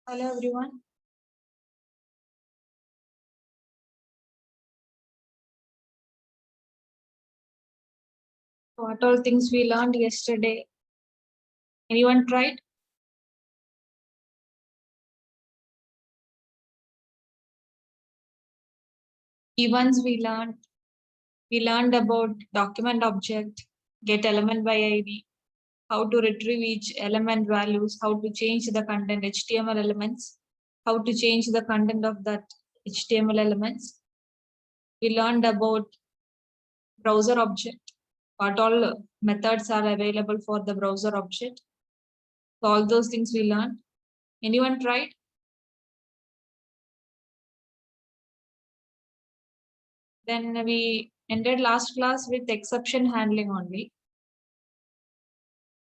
Hello everyone. What all things we learned yesterday? Anyone tried? Events we learned about document object, get element by ID, how to retrieve each element values, how to change the content HTML elements, how to change the content of that HTML elements. We learned about browser object, what all methods are available for the browser object. So all those things we learned. Anyone tried? Then we ended last class with exception handling only.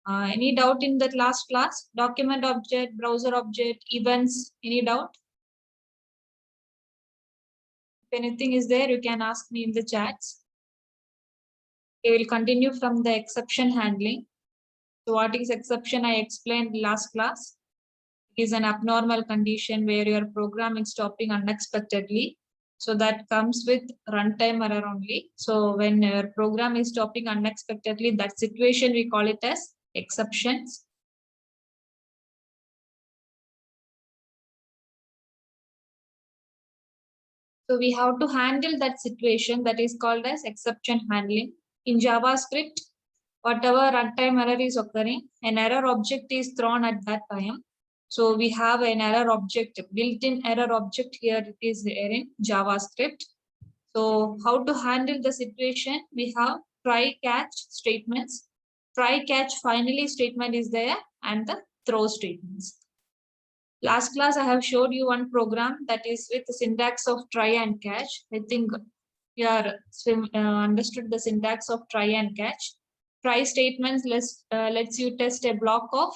Any doubt in that last class? Document object, browser object, events, any doubt? If anything is there, you can ask me in the chats. We will continue from the exception handling. So what is exception? I explained last class. It is an abnormal condition where your program is stopping unexpectedly. So that comes with runtime error only. So when your program is stopping unexpectedly, that situation we call it as exceptions. So we have to handle that situation that is called as exception handling. In JavaScript, whatever runtime error is occurring, an error object is thrown at that time. So we have an error object, built-in error object here. It is there in JavaScript. So how to handle the situation? We have try catch statements. Try catch finally statement is there and the throw statements. Last class, I have showed you one program that is with the syntax of try and catch. I think you are understood the syntax of try and catch. Try statements lets you test a block of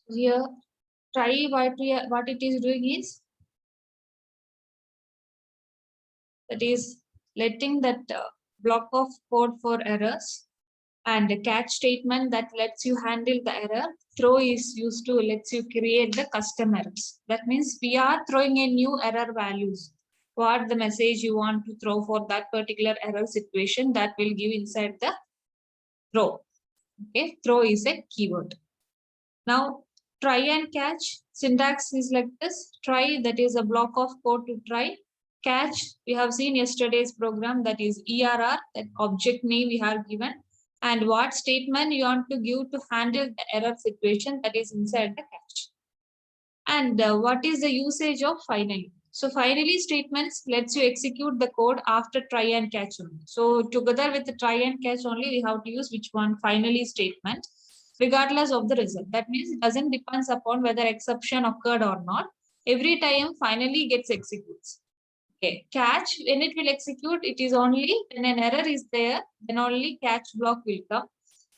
here. Try what it is doing is that is letting that block of code for errors, and a catch statement that lets you handle the error. Throw is used to lets you create the custom errors. That means we are throwing a new error values. What the message you want to throw for that particular error situation, that will give inside the throw. Okay, throw is a keyword. Now try and catch syntax is like this. Try, that is a block of code to try. Catch, we have seen yesterday's program, that is ERR, that object name we have given, and what statement you want to give to handle the error situation, that is inside the catch. And what is the usage of finally? So finally statements lets you execute the code after try and catch only. So together with the try and catch only, we have to use which one? Finally statement, regardless of the result. That means it doesn't depends upon whether exception occurred or not. Every time finally gets executes. Okay, catch, when it will execute, it is only when an error is there, then only catch block will come.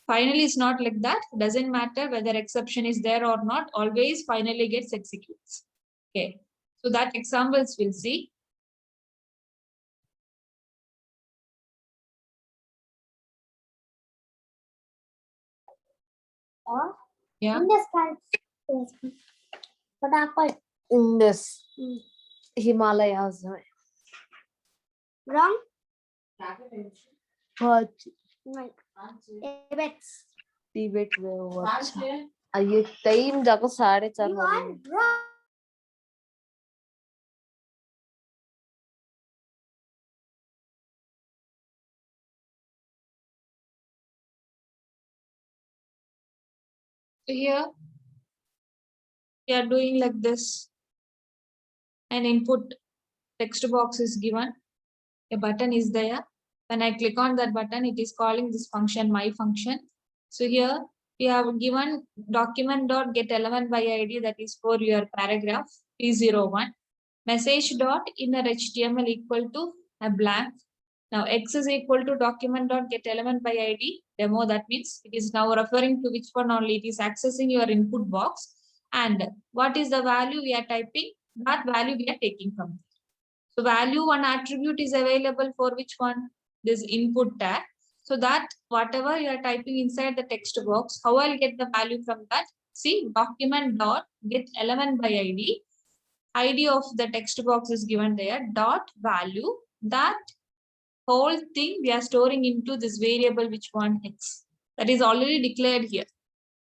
Finally, it's not like that. Doesn't matter whether exception is there or not, always finally gets executes. Okay, so that examples we'll see. Yeah. In this country, what happened? In this Himalayas. Wrong? What? Like, Tibet's. Tibet में वो अच्छा ये time जाकर 4:30 हो रही है Wrong. So here we are doing like this. An input text box is given. A button is there. When I click on that button, it is calling this function my function. So here we have given document.getElementById, that is for your paragraph P01. Message dot inner HTML equal to a blank. Now X is equal to document.getElementById demo. That means it is now referring to which one only. It is accessing your input box. And what is the value we are typing? That value we are taking from there. So value one attribute is available for which one? This input tag. So that whatever you are typing inside the text box, how I'll get the value from that? See, document.getElementById. ID of the text box is given there. Dot value. That whole thing we are storing into this variable which one X. That is already declared here.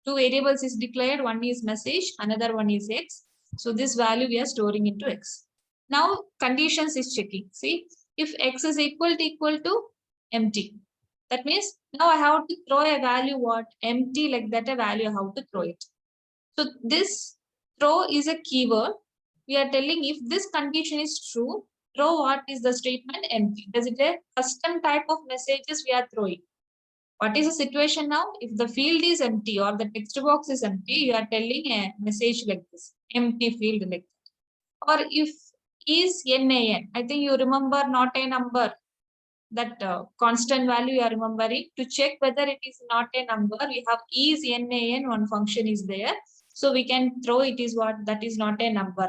Two variables is declared. One is message, another one is X. So this value we are storing into X. Now conditions is checking. See, if X is equal to empty. That means now I have to throw a value what? Empty, like that a value I have to throw it. So this throw is a keyword. We are telling if this condition is true, throw what is the statement? Empty. Does it a custom type of messages we are throwing? What is the situation now? If the field is empty or the text box is empty, you are telling a message like this, empty field like that. Or if is NaN, I think you remember not a number, that constant value you are remembering. To check whether it is not a number, we have is NaN, one function is there. So we can throw it is what? That is not a number.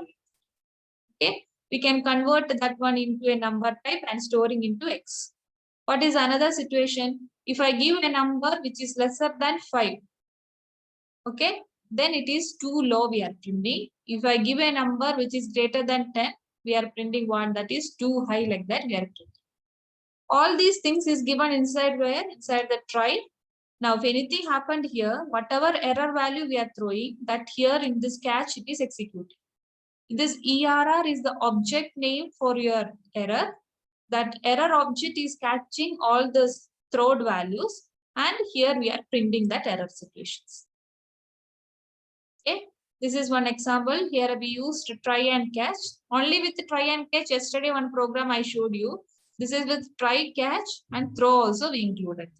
Okay, we can convert that one into a number type and storing into X. What is another situation? If I give a number which is lesser than 5, okay, then it is too low we are printing. If I give a number which is greater than 10, we are printing one that is too high, like that we are printing. All these things is given inside where? Inside the try. Now, if anything happened here, whatever error value we are throwing, that here in this catch, it is executed. This ERR is the object name for your error. That error object is catching all the thrown values, and here we are printing that error situations. Okay, this is one example. Here we used try and catch. Only with try and catch, yesterday one program I showed you. This is with try, catch, and throw also we included.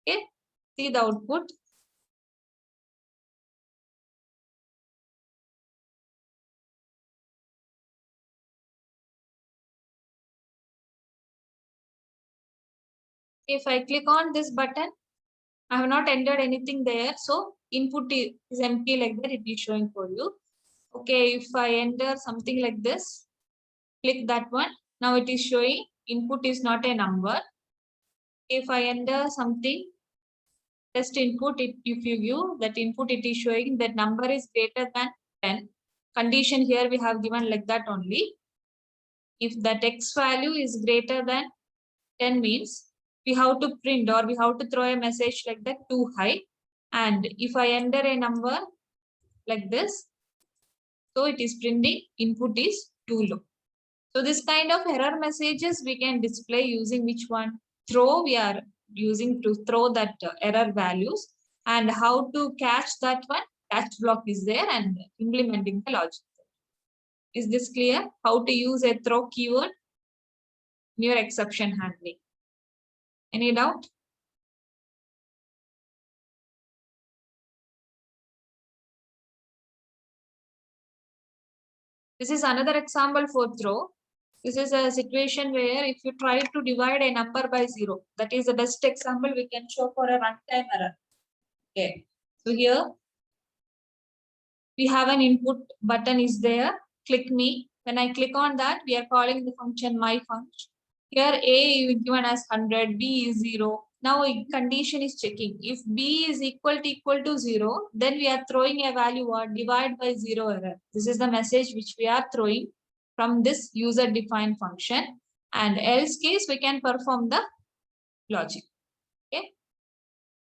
Okay, see the output. If I click on this button, I have not entered anything there. So input is empty, like that it is showing for you. Okay, if I enter something like this, click that one. Now it is showing input is not a number. If I enter something, test input, if you view that input, it is showing that number is greater than 10. Condition here we have given like that only. If the text value is greater than 10 means we have to print or we have to throw a message like that too high. And if I enter a number like this, so it is printing input is too low. So this kind of error messages we can display using which one? Throw we are using to throw that error values, and how to catch that one? Catch block is there and implementing the logic. Is this clear? How to use a throw keyword in your exception handling? Any doubt? This is another example for throw. This is a situation where if you try to divide a number by 0, that is the best example we can show for a runtime error. Okay, so here we have an input button is there. Click me. When I click on that, we are calling the function my function. Here A is given as 100, B is 0. Now condition is checking. If B is equal to 0, then we are throwing a value what? Divide by 0 error. This is the message which we are throwing from this user defined function. And else case, we can perform the logic. Okay.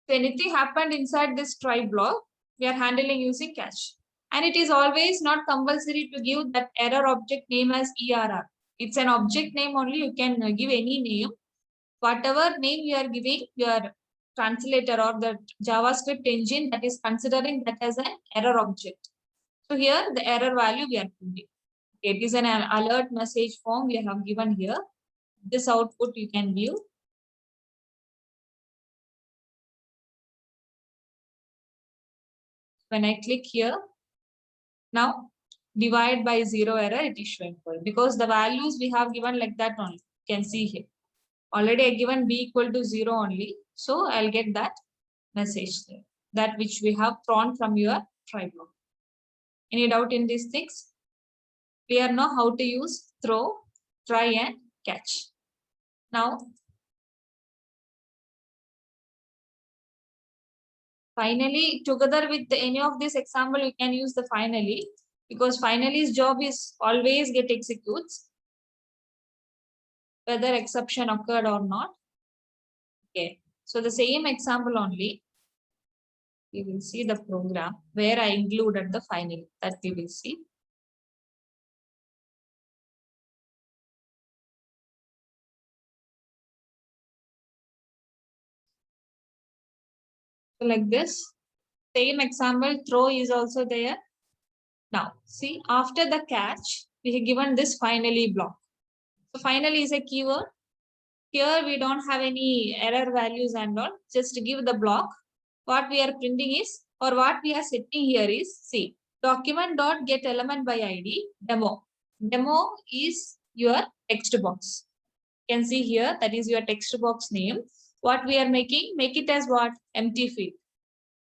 So anything happened inside this try block, we are handling using catch. And it is always not compulsory to give that error object name as ERR. It's an object name only. You can give any name. Whatever name you are giving, your translator or the JavaScript engine that is considering that as an error object. So here the error value we are putting. It is an alert message form we have given here. This output you can view. When I click here, now divide by 0 error it is showing for you because the values we have given like that only. You can see here. Already I given b equal to 0 only. So I'll get that message there, that which we have thrown from your try block. Any doubt in these things? Clear now how to use throw, try and catch. Now, finally, together with any of this example, you can use the finally, because finally's job is always get executes, whether exception occurred or not. Okay, so the same example only, we will see the program where I included the finally, that we will see. So like this, same example, throw is also there. Now, see, after the catch, we have given this finally block. So finally is a keyword. Here we don't have any error values and all. Just give the block. What we are printing is, or what we are setting here is, see, document dot get element by ID demo. Demo is your text box. You can see here, that is your text box name. What we are making, make it as what? Empty field.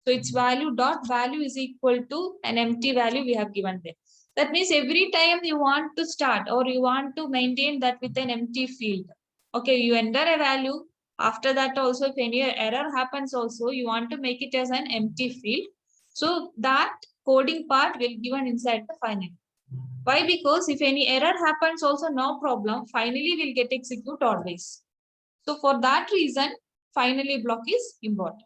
So its value dot value is equal to an empty value we have given there. That means every time you want to start or you want to maintain that with an empty field. Okay, you enter a value. After that also, if any error happens also, you want to make it as an empty field. So that coding part will given inside the final. Why? Because if any error happens also, no problem. Finally, will get execute always. So for that reason, finally block is important.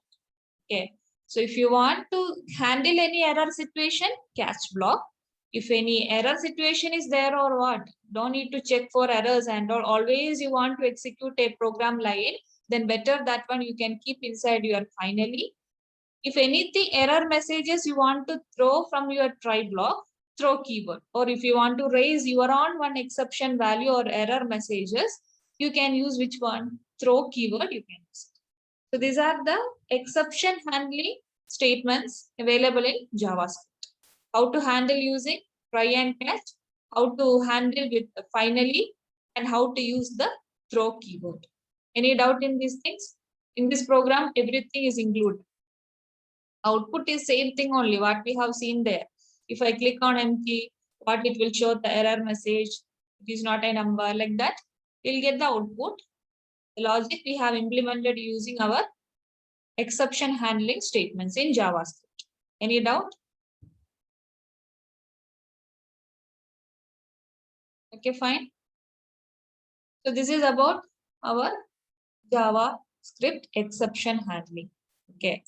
Okay. So if you want to handle any error situation, catch block. If any error situation is there or what, don't need to check for errors and all. Always you want to execute a program line, then better that one you can keep inside your finally. If anything error messages you want to throw from your try block, throw keyword. Or if you want to raise your own one exception value or error messages, you can use which one? Throw keyword you can use. So these are the exception handling statements available in JavaScript. How to handle using try and catch, how to handle with finally, and how to use the throw keyword. Any doubt in these things? In this program, everything is included. Output is same thing only, what we have seen there. If I click on empty, what it will show the error message, it is not a number, like that. We'll get the output. The logic we have implemented using our exception handling statements in JavaScript. Any doubt? Okay, fine. So this is about our JavaScript exception handling. Okay,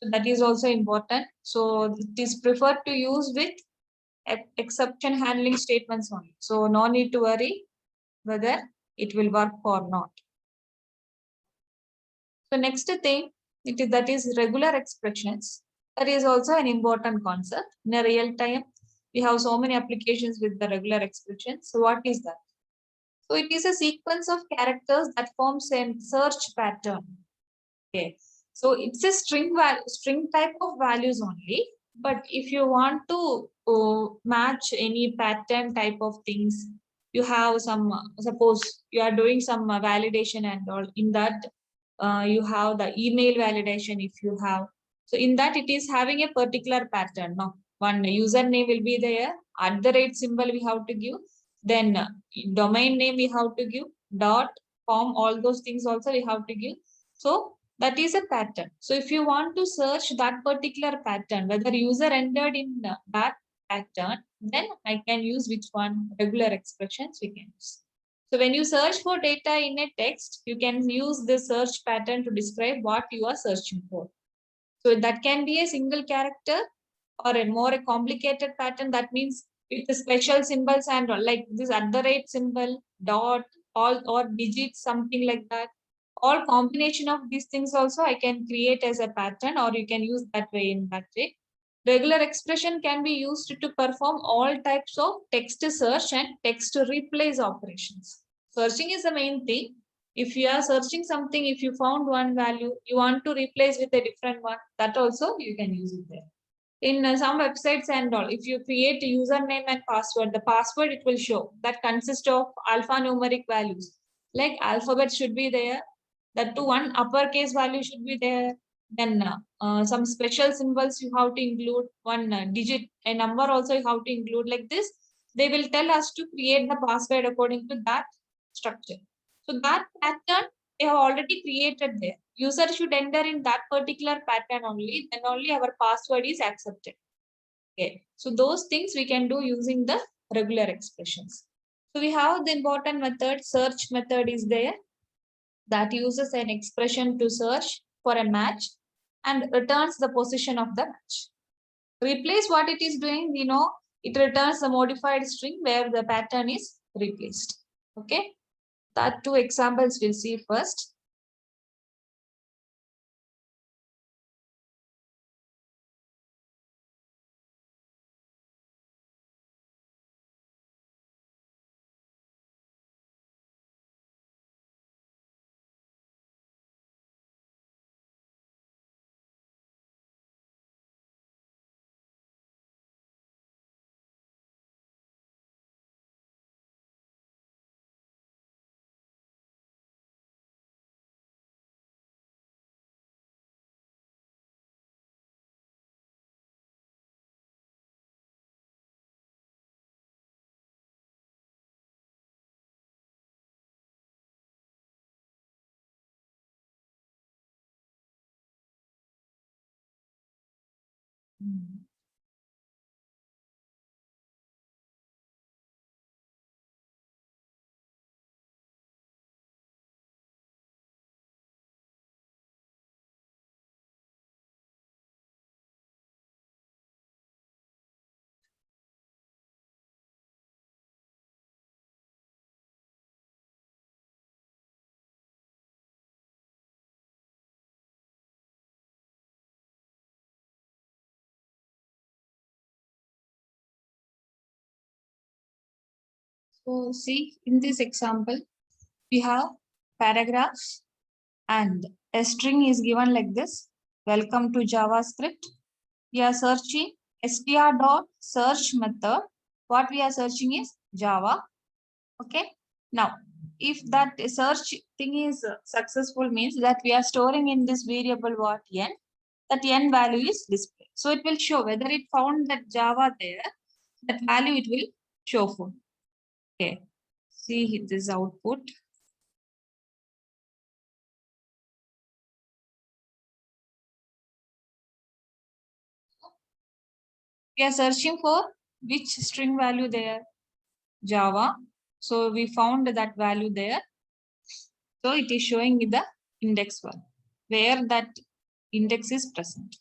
so that is also important. So it is preferred to use with exception handling statements only. So no need to worry whether it will work or not. So next thing, that is regular expressions. That is also an important concept. In a real time, we have so many applications with the regular expressions. So what is that? So it is a sequence of characters that forms a search pattern. Okay. So it's a string type of values only. But if you want to match any pattern type of things, you have some, suppose you are doing some validation and all, in that you have the email validation if you have. So in that it is having a particular pattern. No, one username will be there, @ symbol we have to give, then domain name we have to give, .com, all those things also we have to give. So that is a pattern. So if you want to search that particular pattern, whether user entered in that pattern, then I can use which one? Regular expressions we can use. So when you search for data in a text, you can use the search pattern to describe what you are searching for. So that can be a single character or a more complicated pattern. That means with the special symbols and all, like this @ symbol, dot, all or digits, something like that. All combination of these things also I can create as a pattern, or you can use that way in that way. Regular expression can be used to perform all types of text search and text replace operations. Searching is the main thing. If you are searching something, if you found one value, you want to replace with a different one, that also you can use it there. In some websites and all, if you create a username and password, the password it will show that consists of alphanumeric values. like alphabet should be there. That to one uppercase value should be there. Then some special symbols you have to include, one digit, a number also you have to include. Like this, they will tell us to create the password according to that structure. So that pattern they have already created there. User should enter in that particular pattern only, then only our password is accepted. Okay, so those things we can do using the regular expressions. So we have the important method, search method is there, that uses an expression to search for a match and returns the position of the match. Replace, what it is doing, we know it returns the modified string where the pattern is replaced. Okay, that two examples we'll see first. So see, in this example, we have paragraphs and a string is given like this. Welcome to JavaScript. We are searching str.search method. What we are searching is Java. Okay. Now, if that search thing is successful, means that we are storing in this variable what n, that n value is displayed. So it will show whether it found that Java there, that value it will show for. Okay. See this output. We are searching for which string value there? Java. So we found that value there. So it is showing in the index one, where that index is present.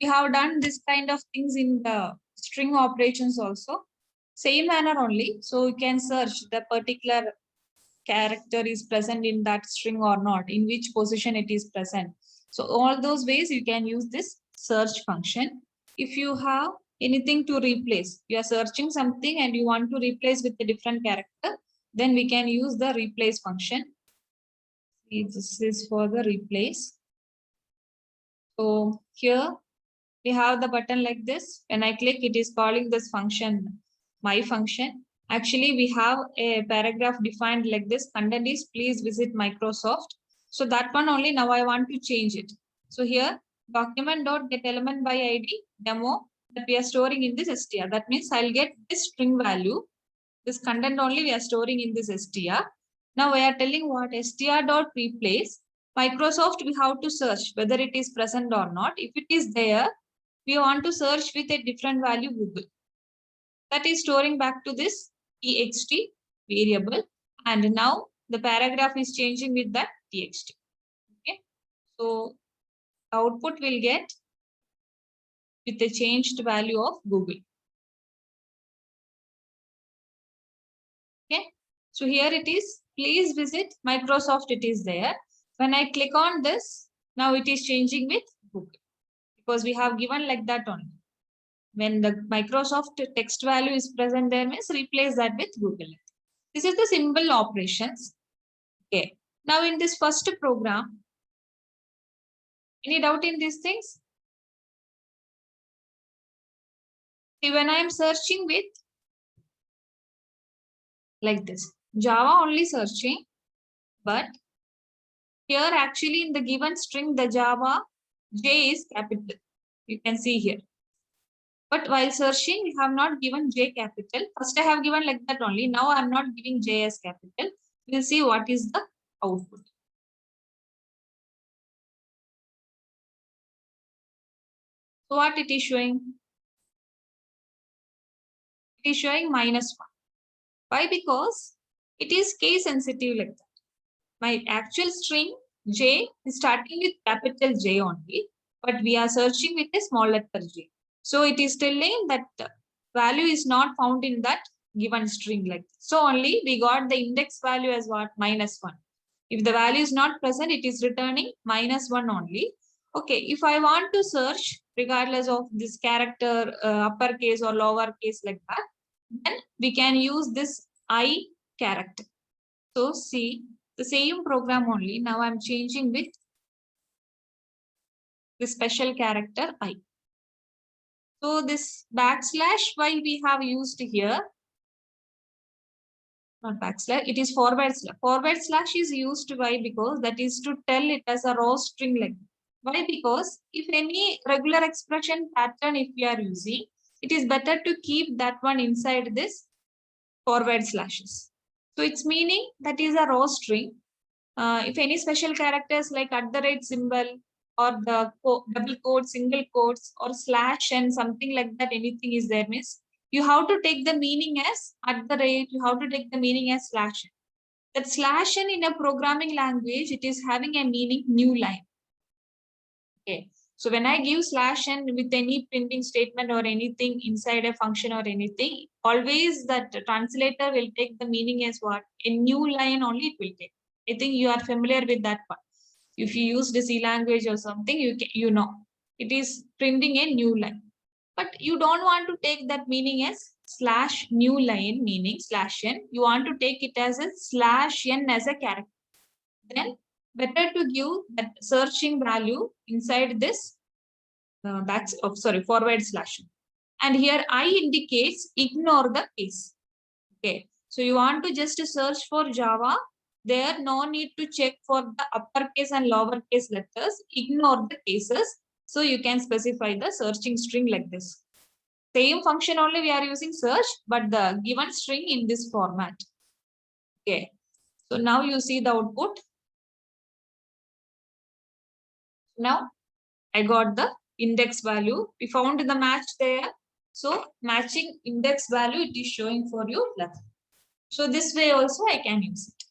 We have done this kind of things in the string operations also. Same manner only. So you can search the particular character is present in that string or not, in which position it is present. So all those ways you can use this search function. If you have anything to replace, you are searching something and you want to replace with a different character, then we can use the replace function. This is for the replace. So here we have the button like this. When I click, it is calling this function, my function. Actually, we have a paragraph defined like this. Content is please visit Microsoft. So that one only now I want to change it. So here document.getElementById by ID demo that we are storing in this str. That means I'll get this string value. This content only we are storing in this str. Now we are telling what str.replace Microsoft, we have to search whether it is present or not. If it is there, we want to search with a different value Google. That is storing back to this txt variable. And now the paragraph is changing with that txt. Okay. So output will get with the changed value of Google. Okay. So here it is, please visit Microsoft, it is there. When I click on this, now it is changing with Google, because we have given like that only. When the Microsoft text value is present there, means replace that with Google. This is the simple operations. Okay. Now in this first program, any doubt in these things? See, when I am searching with like this, Java only searching, But here actually in the given string, the Java J is capital. You can see here. But while searching, we have not given J capital. First I have given like that only. Now I am not giving J as capital. We'll see what is the output. So what it is showing? It is showing -1. Why? Because it is case sensitive like that. My actual string J is starting with capital J only, but we are searching with a small letter J. So it is telling that value is not found in that given string like that. So only we got the index value as what? -1. If the value is not present, it is returning -1 only. Okay, if I want to search regardless of this character uppercase or lowercase like that, then we can use this I character. So see, the same program only. Now I'm changing with the special character I. So this backslash why we have used here, not backslash, it is forward slash. Forward slash is used why? Because that is to tell it as a raw string like. Why? Because if any regular expression pattern if we are using, it is better to keep that one inside this forward slashes. So its meaning that is a raw string. If any special characters like @ symbol or the double quote, single quotes or slash and something like that, anything is there means you have to take the meaning as @, you have to take the meaning as slash. That slash in a programming language, it is having a meaning new line. Okay. So when I give slash n with any printing statement or anything inside a function or anything, always that translator will take the meaning as what? A new line only it will take. I think you are familiar with that part. If you use the C language or something, you know, it is printing a new line. But you don't want to take that meaning as slash new line meaning slash n. You want to take it as a slash n as a character. Then better to give that searching value inside this forward slash. And here I indicates ignore the case. Okay. So you want to just search for Java. There no need to check for the uppercase and lowercase letters. Ignore the cases. So you can specify the searching string like this. Same function only we are using search, but the given string in this format. Okay. So now you see the output. Now I got the index value. We found the match there. So matching index value, it is showing for you. So this way also I can use it.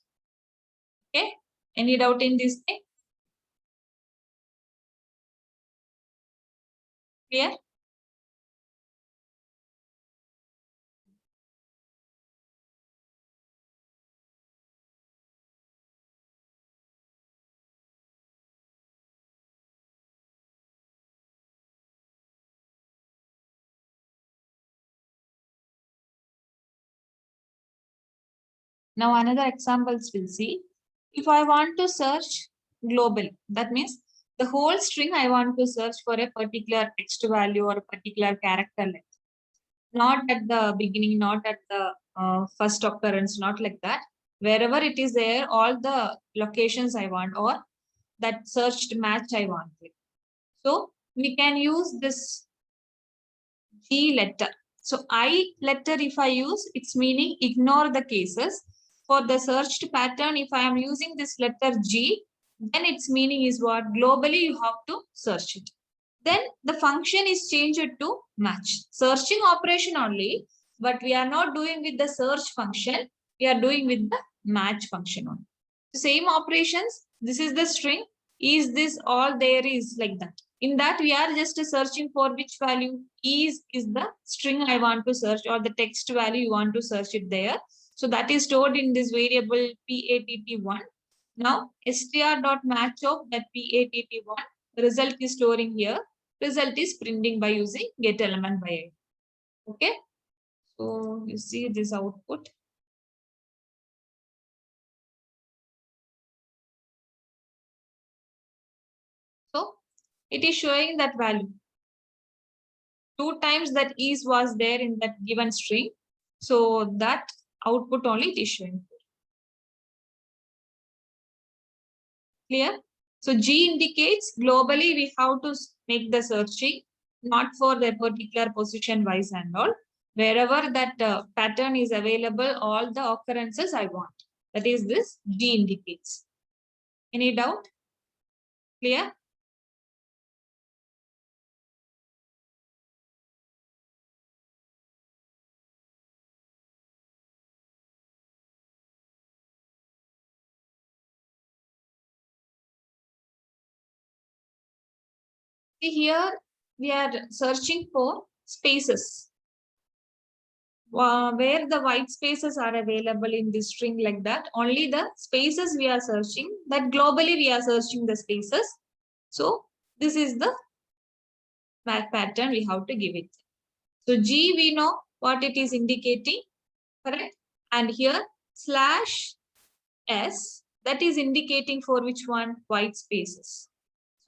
Okay. Any doubt in this thing? Clear? Now another examples we'll see. If I want to search global, that means the whole string I want to search for a particular text value or a particular character length. Not at the beginning, not at the first occurrence, not like that. Wherever it is there, all the locations I want or that searched match I want. So we can use this G letter. So I letter if I use, its meaning ignore the cases. For the searched pattern, if I am using this letter G, then its meaning is what? Globally, you have to search it. Then the function is changed to match. Searching operation only, but we are not doing with the search function. We are doing with the match function only. The same operations. This is the string. Is this all there is like that? In that, we are just searching for which value is the string I want to search or the text value you want to search it there. So that is stored in this variable PATT1. Now str.match of that PATT1 result is storing here. Result is printing by using get element by ID. Okay. So you see this output. So it is showing that value. 2 times that is was there in that given string. So that output only it is showing. Clear? So G indicates globally we have to make the searching, not for the particular position wise and all. Wherever that pattern is available, all the occurrences I want. That is this G indicates. Any doubt? Clear? See here, we are searching for spaces. Where the white spaces are available in this string like that, only the spaces we are searching, that globally we are searching the spaces. So this is the pattern we have to give it. So G, we know what it is indicating, correct? And here slash S, that is indicating for which one? White spaces.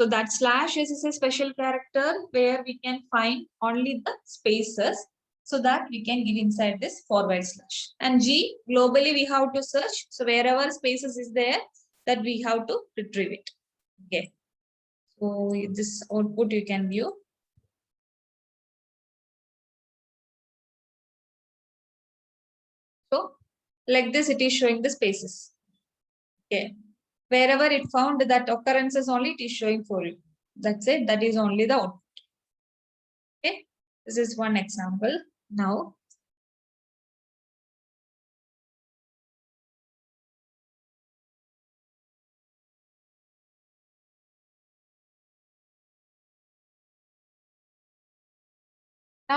So that slash S is a special character where we can find only the spaces, so that we can give inside this forward slash. And G, globally we have to search. So wherever spaces is there, that we have to retrieve it. Okay. So this output you can view. So like this, it is showing the spaces. Okay. Wherever it found that occurrences only, it is showing for you. That's it. That is only the output. Okay. This is one example. Now,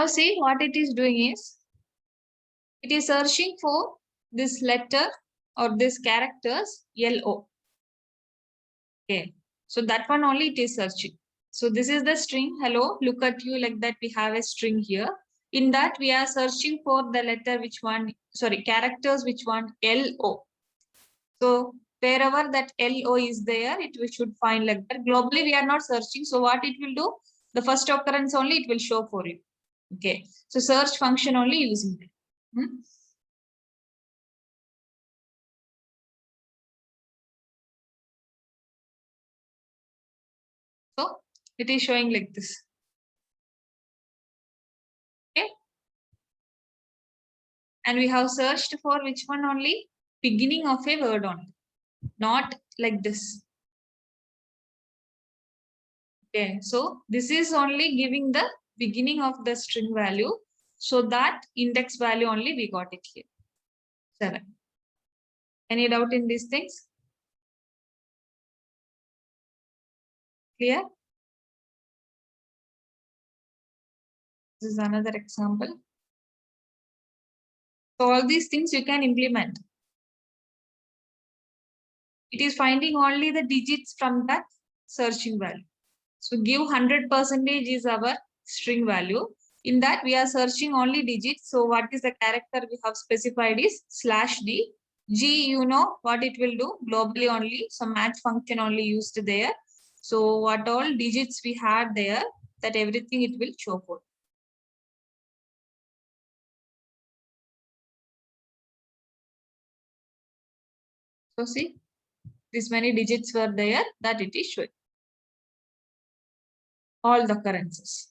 see what it is doing is, it is searching for this letter or this characters LO. Okay. So that one only it is searching. So this is the string hello, look at you, like that we have a string here. In that we are searching for the letter which one, sorry, characters which one, LO. So wherever that LO is there, it we should find like that. Globally we are not searching. So what it will do? The first occurrence only it will show for you. Okay. So search function only using it. So it is showing like this. Okay. And we have searched for which one only? Beginning of a word only. Not like this. Okay. So this is only giving the beginning of the string value. So that index value only we got it here. 7. Any doubt in these things? Clear? This is another example. So all these things you can implement. It is finding only the digits from that searching value. So give 100% is our string value. In that we are searching only digits. So what is the character we have specified is /D. G, you know what it will do globally only. So match function only used there. So what all digits we had there, that everything it will show for. So see, this many digits were there, that it is showing. All the occurrences.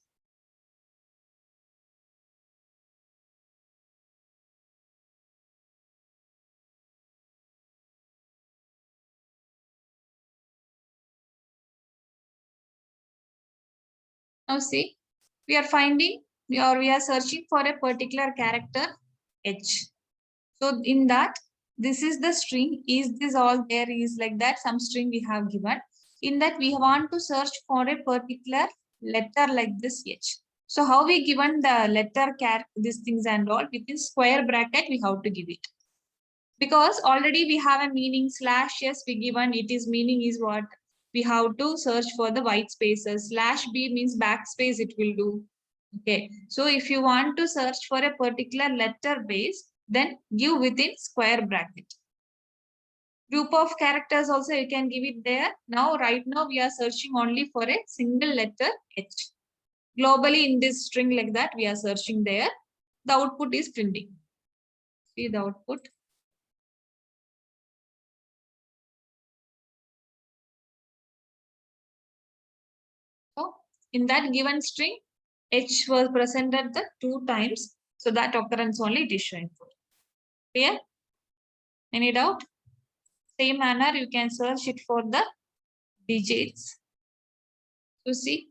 Now see, we are finding we are searching for a particular character H. So in that, this is the string. Is this all there is like that? Some string we have given. In that we want to search for a particular letter like this H. So how we given the letter these things and all within square bracket we have to give it. Because already we have a meaning /S we given, it is meaning is what? We have to search for the white spaces. /B means backspace it will do. Okay. So if you want to search for a particular letter base, then give within square bracket. Group of characters also you can give it there. Now, right now we are searching only for a single letter H. Globally in this string like that, we are searching there. The output is printing. See the output. in that given string, H was presented the 2 times. So that occurrence only it is showing for. Clear? Any doubt? Same manner you can search it for the digits. So see,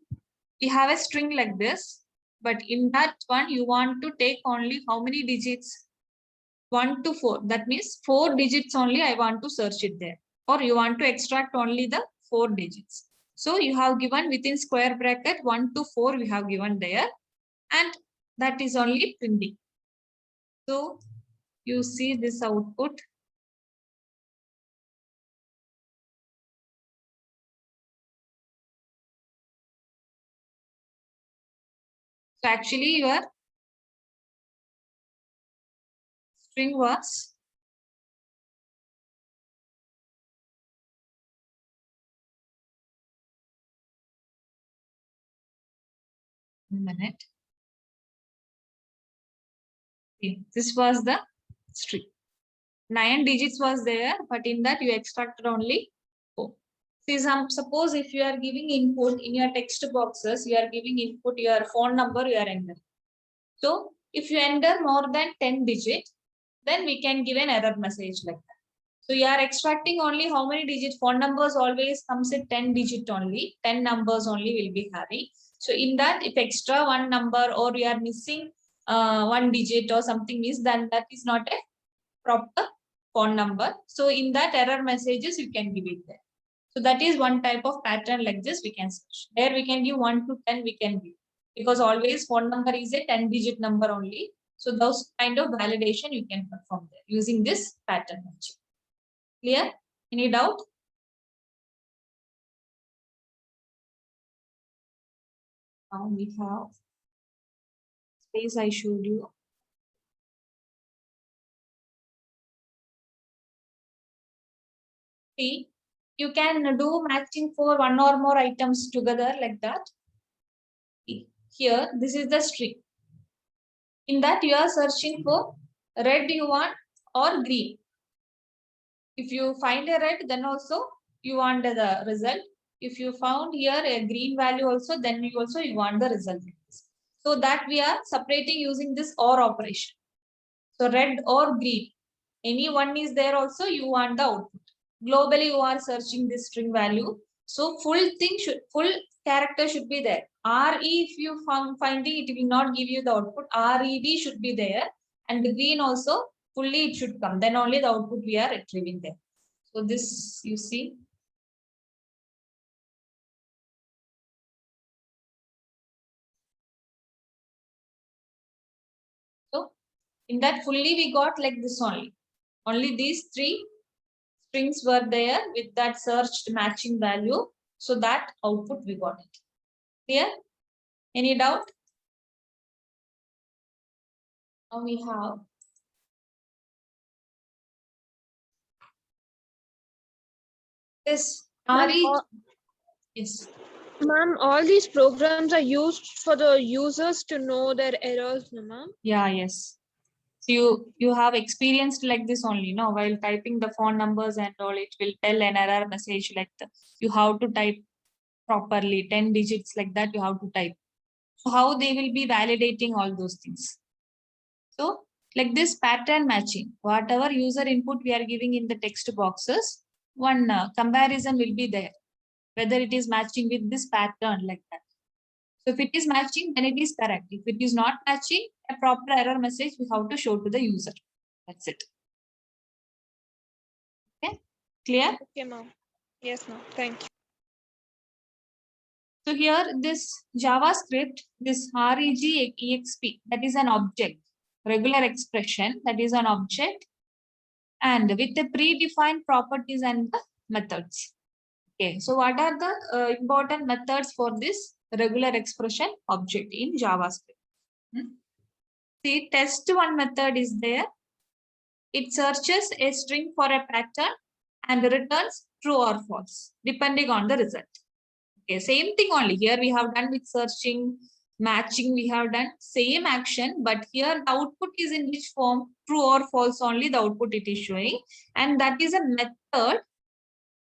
we have a string like this, but in that one you want to take only how many digits? 1 to 4. That means 4 digits only I want to search it there. Or you want to extract only the 4 digits. So you have given within square bracket 1 to 4 we have given there. And that is only printing. So you see this output. So actually your string was minute. Okay, this was the string. 9 digits was there, but in that you extracted only 4. See, suppose if you are giving input in your text boxes, you are giving input your phone number, you are entering. So if you enter more than 10 digits, then we can give an error message like that. So you are extracting only how many digits? Phone numbers always comes at 10 digit only. 10 numbers only will be having. So in that, if extra one number or you are missing 1 digit or something is, then that is not a proper phone number. So in that error messages, you can give it there. So that is one type of pattern like this we can search. There we can give 1 to 10 we can give. Because always phone number is a 10 digit number only. So those kind of validation you can perform there using this pattern matching. Clear? Any doubt? Now we have space I showed you. See, you can do matching for one or more items together like that. Here, this is the string. In that you are searching for red you want or green. If you find a red, then also you want the result. If you found here a green value also, then you want the result. So that we are separating using this OR operation. So red or green, any one is there also, you want the output. Globally, you are searching this string value. So full character should be there. RE, if you finding it will not give you the output. RED should be there. And the green also, fully it should come. Then only the output we are retrieving there. So this you see. So in that fully we got like this only. Only these 3 strings were there with that searched matching value. So that output we got it. Clear? Any doubt? Now we have this RE. Yes. Ma'am, all these programs are used for the users to know their errors, no, ma'am? Yeah, yes. So you have experienced like this only, no? While typing the phone numbers and all, it will tell an error message like you have to type properly, 10 digits like that you have to type. So how they will be validating all those things? So like this pattern matching, whatever user input we are giving in the text boxes, one comparison will be there, whether it is matching with this pattern like that. So if it is matching, then it is correct. If it is not matching, a proper error message we have to show to the user. That's it. Okay, clear? Okay, ma'am. Yes, ma'am. Thank you. So here this JavaScript, this regexp, that is an object, regular expression, that is an object, and with the predefined properties and the methods. Okay, so what are the important methods for this regular expression object in JavaScript? See, test1 method is there. It searches a string for a pattern and returns true or false, depending on the result. Okay, same thing only. Here we have done with searching, matching, we have done same action, but here the output is in which form? True or false only the output it is showing. And that is a method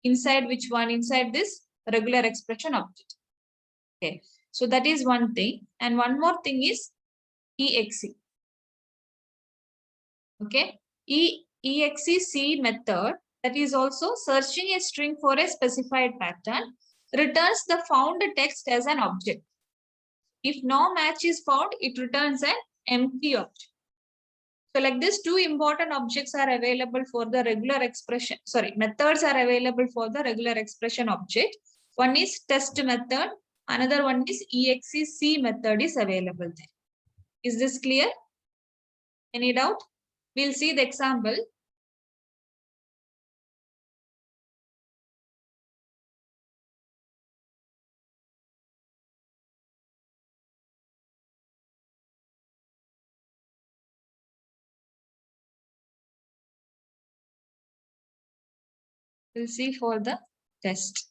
inside which one? Inside this regular expression object. Okay. So that is one thing. And one more thing is exe. Okay, exe method, that is also searching a string for a specified pattern, returns the found text as an object. If no match is found, it returns an empty object. So like this, two important objects are available for the regular expression. Sorry, methods are available for the regular expression object. One is test method. Another one is exe method is available there. Is this clear? Any doubt? We'll see the example. We'll see for the test.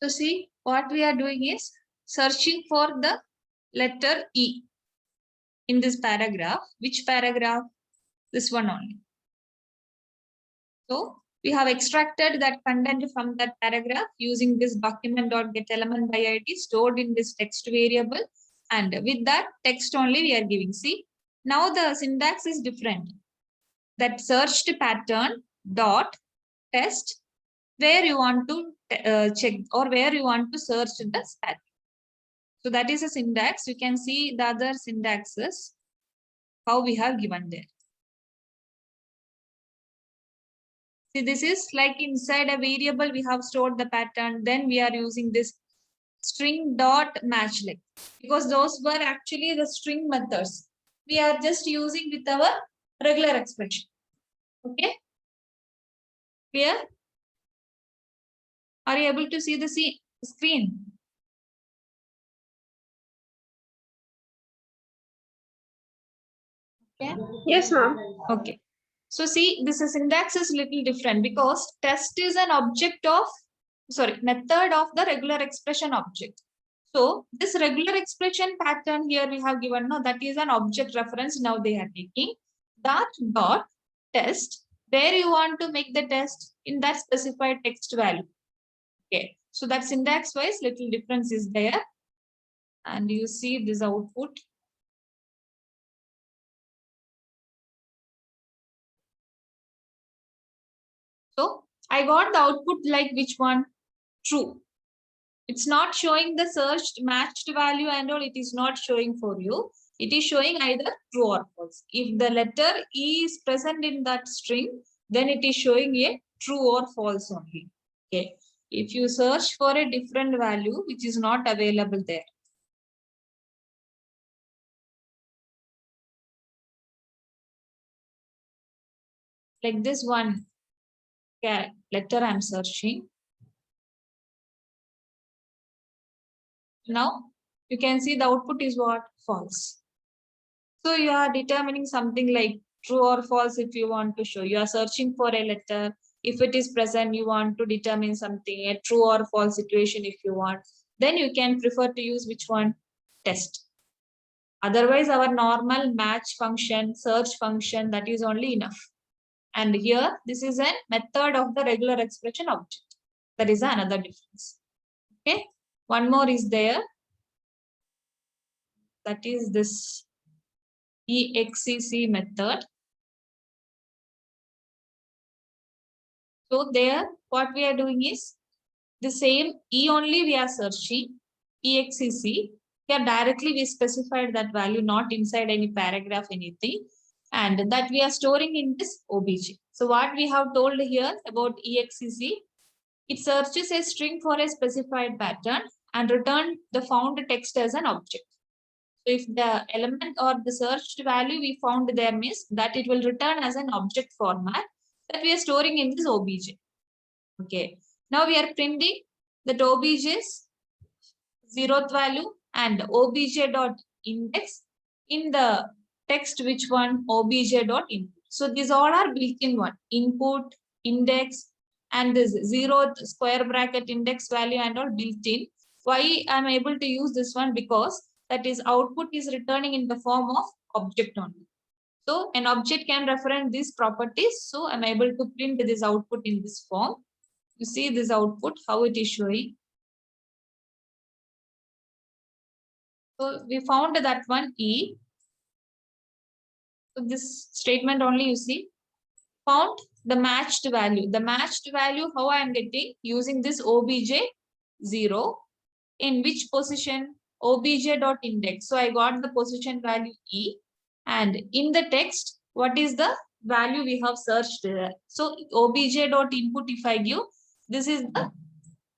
So see, what we are doing is searching for the letter E in this paragraph. Which paragraph? This one only. So we have extracted that content from that paragraph using this document.getElementById by ID stored in this text variable. And with that text only we are giving. See, now the syntax is different. That searched pattern dot test, where you want to check or where you want to search the pattern. So that is a syntax. You can see the other syntaxes, how we have given there. See, this is like inside a variable, we have stored the pattern. Then we are using this string dot match length, because those were actually the string methods. We are just using with our regular expression. Okay. Clear? Are you able to see the screen? Okay. Yes, ma'am. Okay. So see, this syntax is little different because test is an object of, sorry, method of the regular expression object. So this regular expression pattern here we have given, no, that is an object reference. Now they are taking that dot test, where you want to make the test in that specified text value. Okay. So that syntax wise little difference is there. And you see this output. So I got the output like which one? True. It's not showing the searched matched value and all. It is not showing for you. It is showing either true or false. If the letter E is present in that string, then it is showing a true or false only. Okay. If you search for a different value which is not available there, like this one letter I'm searching. Now you can see the output is what? False. So you are determining something like true or false if you want to show. You are searching for a letter. If it is present, you want to determine something, a true or false situation if you want. Then you can prefer to use which one? Test. Otherwise, our normal match function, search function, that is only enough. And here, this is a method of the regular expression object. That is another difference. Okay. One more is there. That is this exe method. So there, what we are doing is the same E only we are searching, exe. Here directly we specified that value, not inside any paragraph, anything. And that we are storing in this obj. So what we have told here about exe, it searches a string for a specified pattern and return the found text as an object. So if the element or the searched value we found there means that it will return as an object format that we are storing in this obj. Okay. Now we are printing that obj's 0th value and obj.index in the text which one? Obj.input. So these all are built-in one. Input, index, and this 0th square bracket index value and all built-in. Why I'm able to use this one? Because that is output is returning in the form of object only. So an object can reference these properties. So I'm able to print this output in this form. You see this output, how it is showing. So we found that one E. So this statement only you see. Found the matched value. The matched value, how I am getting using this obj0. In which position? Obj.index. So I got the position value E. And in the text, what is the value we have searched there? So obj.input, if I give, this is the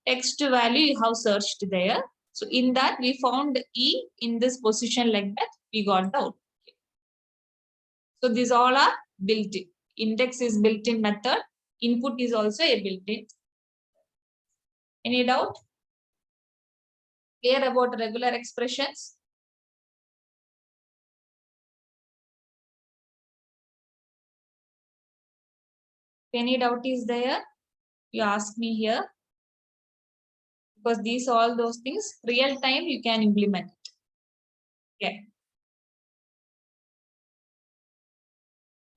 text value you have searched there. So in that we found E in this position like that, we got the output. So these all are built-in. Index is built-in method. Input is also a built-in. Any doubt? Clear about regular expressions? If any doubt is there, you ask me here. Because these all those things, real time you can implement it. Okay.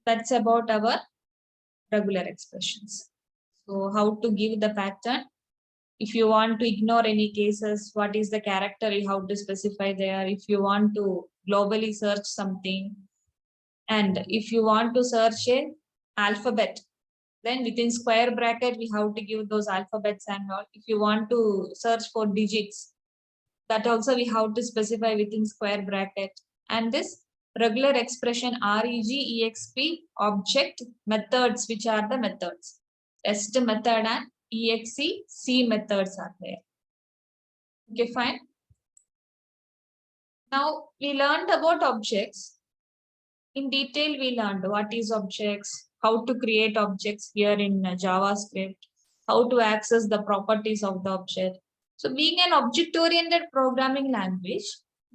That's about our regular expressions. So how to give the pattern? If you want to ignore any cases, what is the character you have to specify there? If you want to globally search something, and if you want to search a alphabet, then within square bracket, we have to give those alphabets and all. If you want to search for digits, that also we have to specify within square bracket. And this regular expression reg, exp, object, methods, which are the methods. Test method and exe, c methods are there. Okay, fine. Now we learned about objects. In detail, we learned what is objects, how to create objects here in JavaScript, how to access the properties of the object. So being an object-oriented programming language,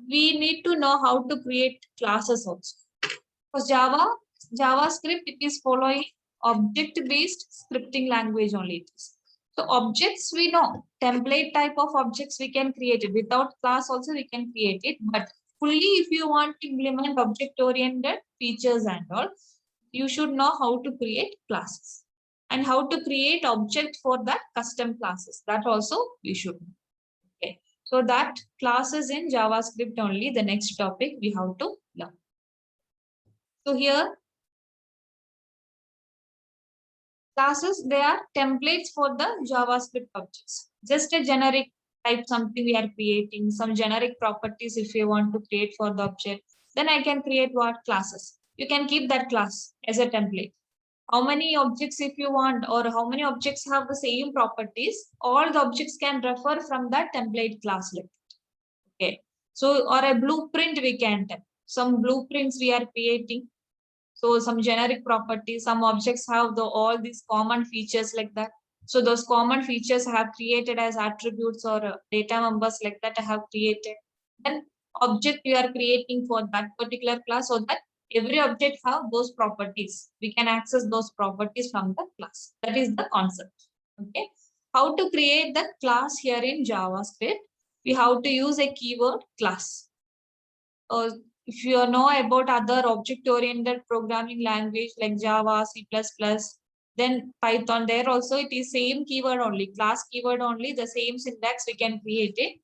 we need to know how to create classes also. For JavaScript, it is following object-based scripting language only it is. So objects we know, template type of objects we can create it. Without class also we can create it. But fully if you want to implement object-oriented features and all, you should know how to create classes. And how to create object for that custom classes. That also we should know. Okay. So that classes in JavaScript only, the next topic we have to learn. So here, classes, they are templates for the JavaScript objects. Just a generic type something we are creating, some generic properties if you want to create for the object. Then I can create what? Classes. You can keep that class as a template. How many objects if you want, or how many objects have the same properties, all the objects can refer from that template class. Like that. Okay. So, or a blueprint we can tell. Some blueprints we are creating. So some generic properties, some objects have all these common features like that. So those common features I have created as attributes or data members like that I have created. Then object we are creating for that particular class, so that every object have those properties. We can access those properties from the class. That is the concept. Okay. How to create the class here in JavaScript? We have to use a keyword class. If you know about other object-oriented programming language like Java, C++, then Python, there also it is same keyword only, class keyword only, the same syntax we can create it.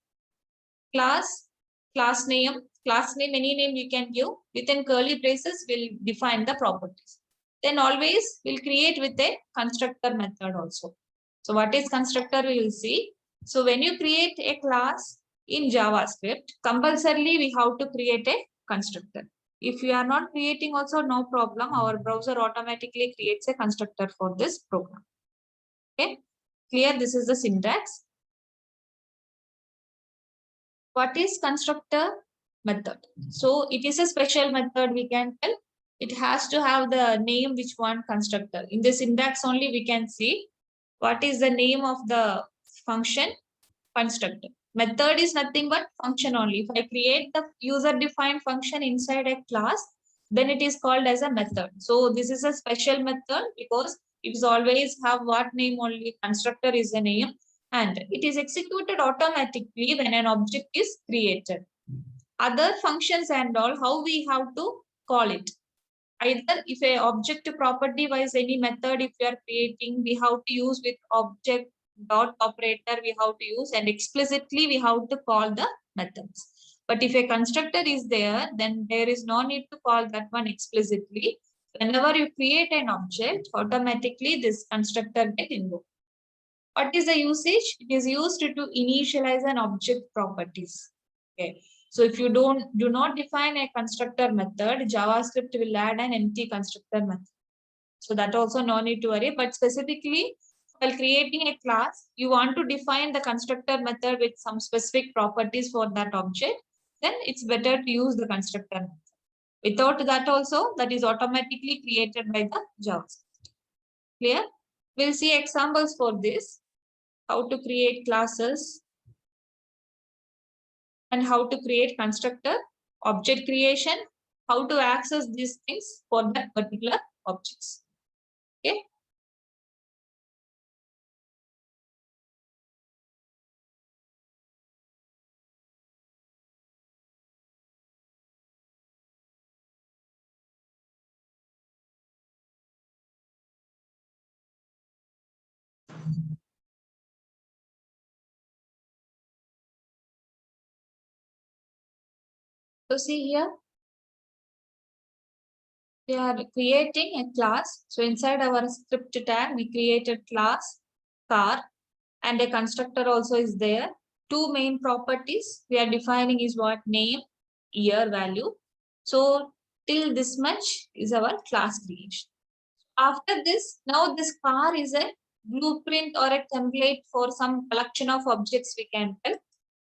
Class name, any name you can give. Within curly braces, we'll define the properties. Then always we'll create with a constructor method also. So what is constructor, we will see. So when you create a class in JavaScript, compulsorily we have to create a constructor. If you are not creating also, no problem. Our browser automatically creates a constructor for this program. Okay, clear? This is the syntax. What is constructor method? So it is a special method we can tell. It has to have the name which one constructor. In the syntax only we can see what is the name of the function constructor. Method is nothing but function only. If I create the user-defined function inside a class, then it is called as a method. So this is a special method because it is always have what name only, constructor is a name, and it is executed automatically when an object is created. Other functions and all, how we have to call it? Either if a object property wise any method if we are creating, we have to use with object dot operator we have to use, and explicitly we have to call the methods. But if a constructor is there, then there is no need to call that one explicitly. Whenever you create an object, automatically this constructor get invoked. What is the usage? It is used to initialize an object properties. Okay. So if you do not define a constructor method, JavaScript will add an empty constructor method. So that also no need to worry. But specifically, while creating a class, you want to define the constructor method with some specific properties for that object, then it's better to use the constructor method. Without that also, that is automatically created by the JavaScript. Clear? We'll see examples for this, how to create classes, and how to create constructor, object creation, how to access these things for that particular objects. Okay. So see here, we are creating a class. So inside our script tag, we created class car, and a constructor also is there. Two main properties we are defining is what? Name, year, value. So till this much is our class creation. After this, now this car is a blueprint or a template for some collection of objects we can tell.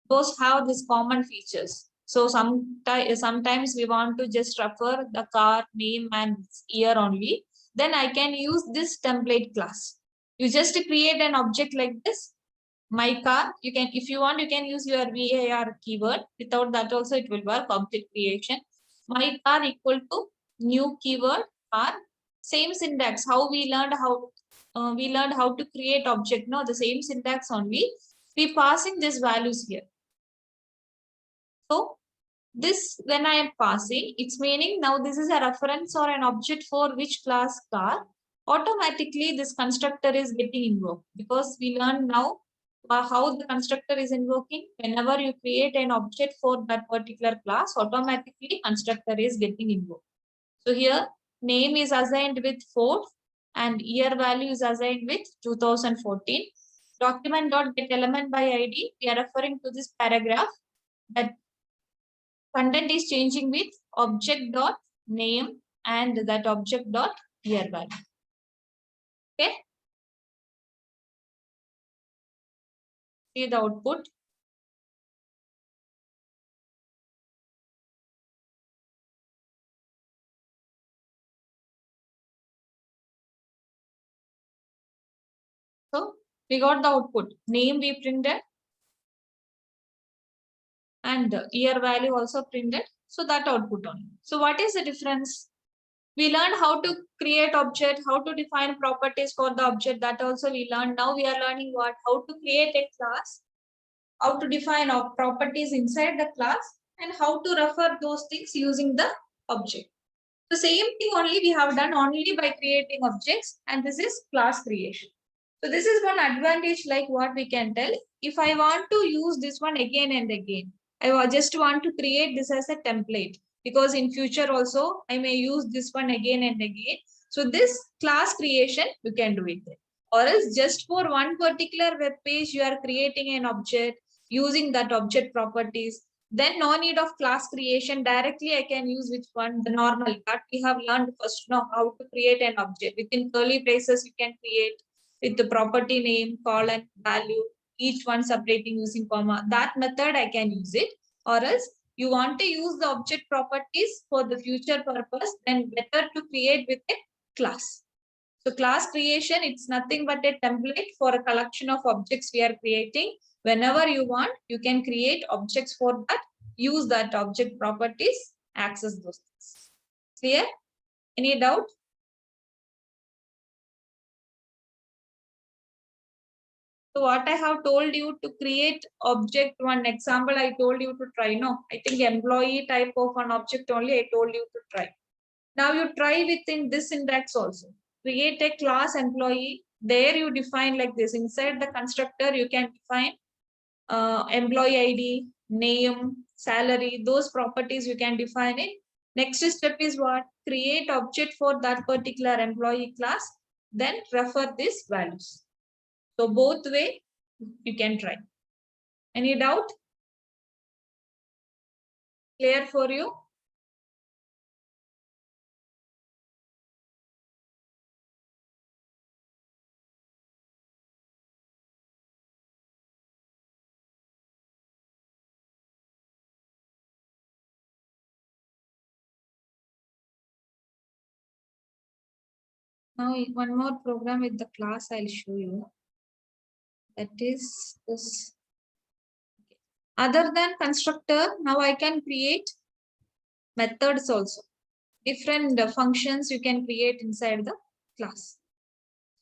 Those have these common features. So sometimes we want to just refer the car name and year only. Then I can use this template class. You just create an object like this. My car, you can, if you want, you can use your var keyword. Without that also it will work, object creation. My car equal to new keyword car. Same syntax, how we learned how to create object. No, the same syntax only. We passing these values here. So this, when I am passing, it's meaning now this is a reference or an object for which class car. Automatically this constructor is getting invoked, because we learn now how the constructor is invoking. Whenever you create an object for that particular class, automatically constructor is getting invoked. So here name is assigned with 4 and year value is assigned with 2014. Document.getElement by ID, we are referring to this paragraph that content is changing with object dot name and that object dot year value. Okay. See the output. So we got the output. Name we printed and year value also printed. So that output only. So what is the difference? We learned how to create object, how to define properties for the object. That also we learned. Now we are learning what? How to create a class, how to define our properties inside the class, and how to refer those things using the object. The same thing only we have done only by creating objects, and this is class creation. So this is one advantage, like what we can tell. If I want to use this one again and again, I just want to create this as a template, because in future also I may use this one again and again. So this class creation, you can do it. Or else just for one particular web page, you are creating an object using that object properties. Then no need of class creation. Directly I can use which one? The normal that we have learned first, know how to create an object. Within curly braces, you can create with the property name, colon, value, each one separating using comma. That method I can use it. Or else you want to use the object properties for the future purpose, then better to create with a class. So class creation, it's nothing but a template for a collection of objects we are creating. Whenever you want, you can create objects for that, use that object properties, access those things. Clear? Any doubt? So what I have told you to create object, one example I told you to try. No, I think employee type of an object only I told you to try. Now you try within this syntax also. Create a class employee. There you define like this. Inside the constructor, you can define employee ID, name, salary, those properties you can define it. Next step is what? Create object for that particular employee class, then refer these values. So both way you can try. Any doubt? Clear for you? Now one more program with the class I'll show you. That is this. Other than constructor, now I can create methods also. Different functions you can create inside the class.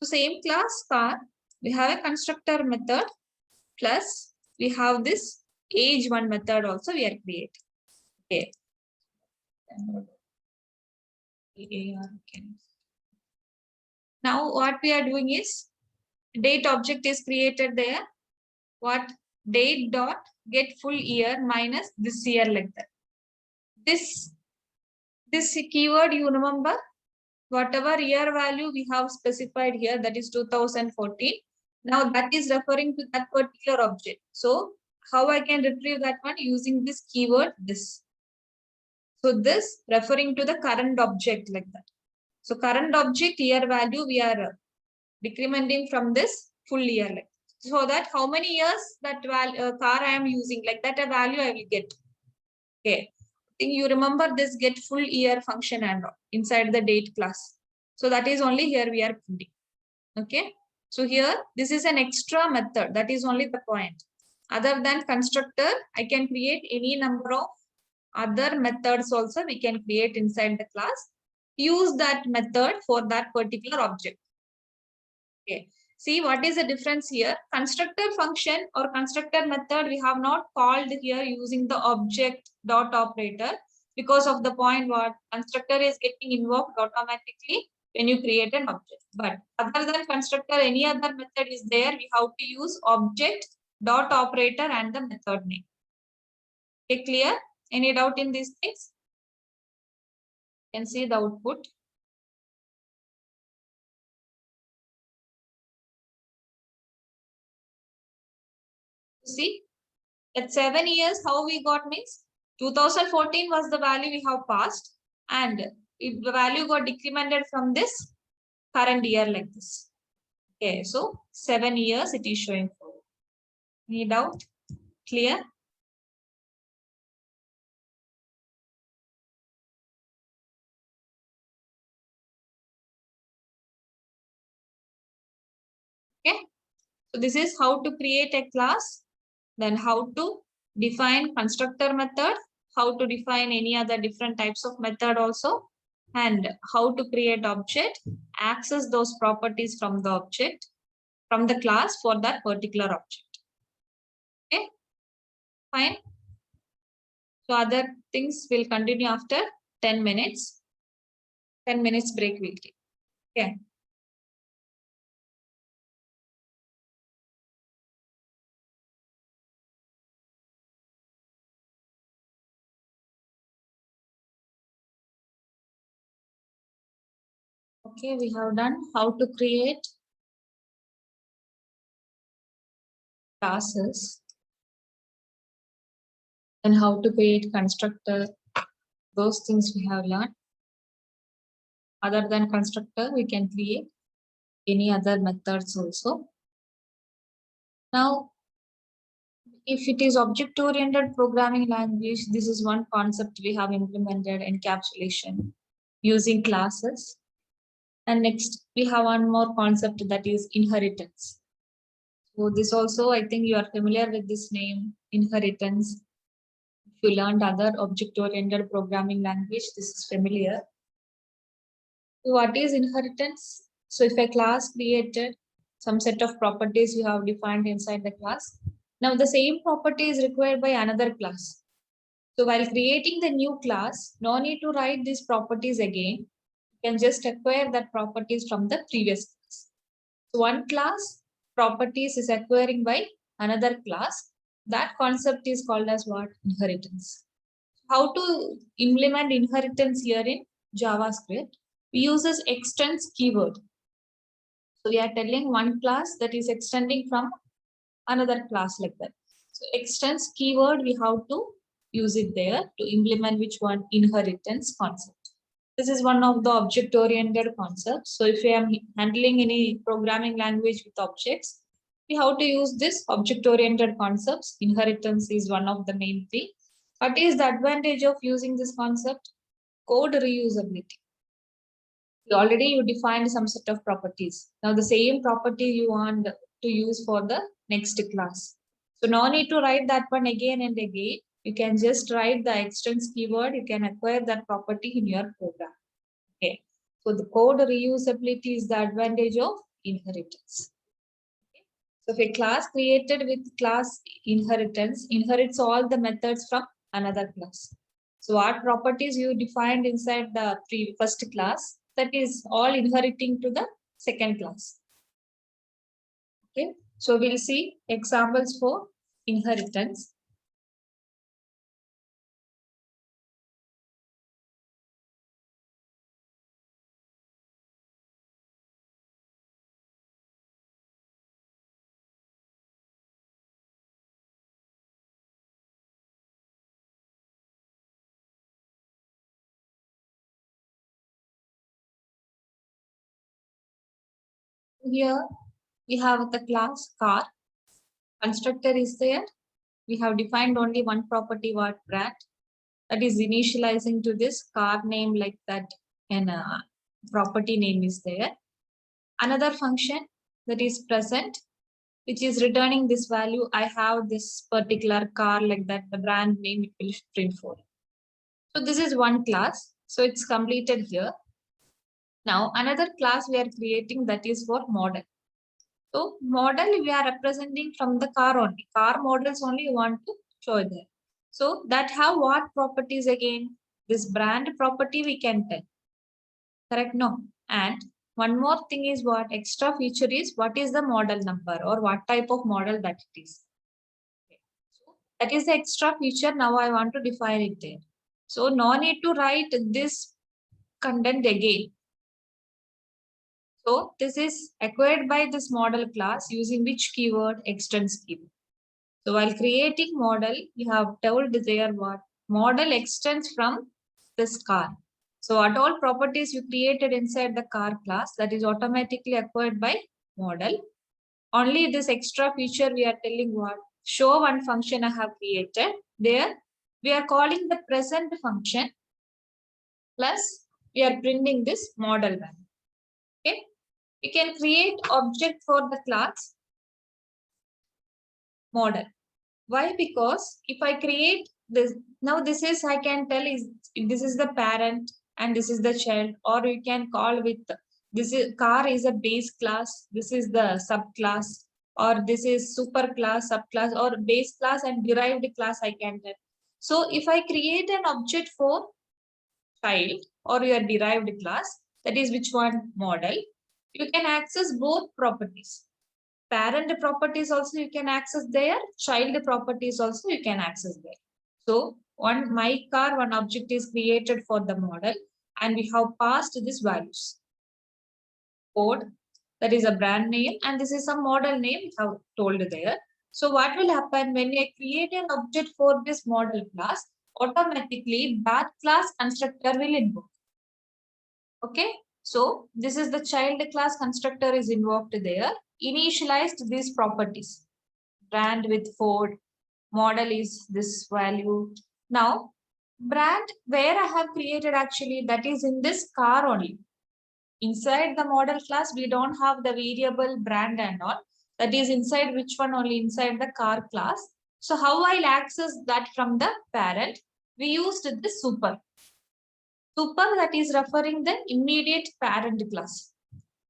So same class car, we have a constructor method plus we have this age one method also we are creating. Okay. Now what we are doing is date object is created there. What? Date dot get full year minus this year like that. This keyword you remember? Whatever year value we have specified here, that is 2014. Now that is referring to that particular object. So how I can retrieve that one? Using this keyword, this. So this referring to the current object like that. So current object year value we are decrementing from this full year. Like. So that how many years that car I am using, like that a value I will get. Okay. Think you remember this get full year function and inside the date class. So that is only here we are putting. Okay. So here this is an extra method. That is only the point. Other than constructor, I can create any number of other methods also we can create inside the class. Use that method for that particular object. Okay. See what is the difference here? Constructor function or constructor method we have not called here using the object dot operator because of the point what constructor is getting invoked automatically when you create an object. But other than constructor, any other method is there, we have to use object dot operator and the method name. Okay, clear? Any doubt in these things? You can see the output. See, at 7 years, how we got means 2014 was the value we have passed, and if the value got decremented from this current year like this. Okay, so 7 years it is showing for. Any doubt? Clear? Okay, so this is how to create a class, then how to define constructor method, how to define any other different types of method also, and how to create object, access those properties from the object, from the class for that particular object. Okay, fine. So other things will continue after 10 minutes. 10 minutes break we'll take. Okay. Okay, we have done how to create classes and how to create constructor. Those things we have learned. Other than constructor, we can create any other methods also. Now, if it is object-oriented programming language, this is one concept we have implemented, encapsulation using classes. And next, we have one more concept that is inheritance. So this also, I think you are familiar with this name, inheritance. If you learned other object-oriented programming language, this is familiar. So what is inheritance? So if a class created some set of properties you have defined inside the class, now the same property is required by another class. So while creating the new class, no need to write these properties again. You can just acquire that properties from the previous class. So one class properties is acquiring by another class. That concept is called as what? Inheritance. How to implement inheritance here in JavaScript? We use this extends keyword. So we are telling one class that is extending from another class like that. So extends keyword, we have to use it there to implement which one? Inheritance concept. This is one of the object-oriented concepts. So if we are handling any programming language with objects, we have to use this object-oriented concepts. Inheritance is one of the main thing. What is the advantage of using this concept? Code reusability. Already you defined some set of properties. Now the same property you want to use for the next class. So no need to write that one again and again. You can just write the extends keyword. You can acquire that property in your program. Okay. So the code reusability is the advantage of inheritance. Okay. So if a class created with class inheritance inherits all the methods from another class. So what properties you defined inside the first class, that is all inheriting to the second class. Okay. So we'll see examples for inheritance. Here we have the class car. Constructor is there. We have defined only one property, what? Brand. That is initializing to this car name like that, and property name is there. Another function that is present, which is returning this value. I have this particular car like that, the brand name it will print for. So this is one class. So it's completed here. Now another class we are creating, that is for model. So model we are representing from the car only. Car models only you want to show there. So that have what properties again? This brand property we can tell. Correct? No. And one more thing is what extra feature is, what is the model number or what type of model that it is. Okay. So that is the extra feature. Now I want to define it there. So no need to write this content again. So this is acquired by this model class using which keyword? Extends keyword. So while creating model, you have told there what model extends from this car. So what all properties you created inside the car class, that is automatically acquired by model. Only this extra feature we are telling what? Show one function I have created. There we are calling the present function plus we are printing this model value. Okay. We can create object for the class model. Why? Because if I create this, now this is, I can tell is this is the parent and this is the child, or you can call with this is car is a base class, this is the subclass, or this is super class, subclass, or base class and derived class I can tell. So if I create an object for child or your derived class, that is which one? Model, you can access both properties. Parent properties also you can access there, child properties also you can access there. So one my car, one object is created for the model and we have passed these values. Code, that is a brand name, and this is some model name we have told there. So what will happen when I create an object for this model class, automatically that class constructor will invoke. Okay, so this is the child class constructor is invoked there. Initialized these properties. Brand with Ford, model is this value. Now, brand where I have created actually, that is in this car only. Inside the model class, we don't have the variable brand and all. That is inside which one? Only inside the car class. So how I'll access that from the parent? We used the super. Super, that is referring the immediate parent class.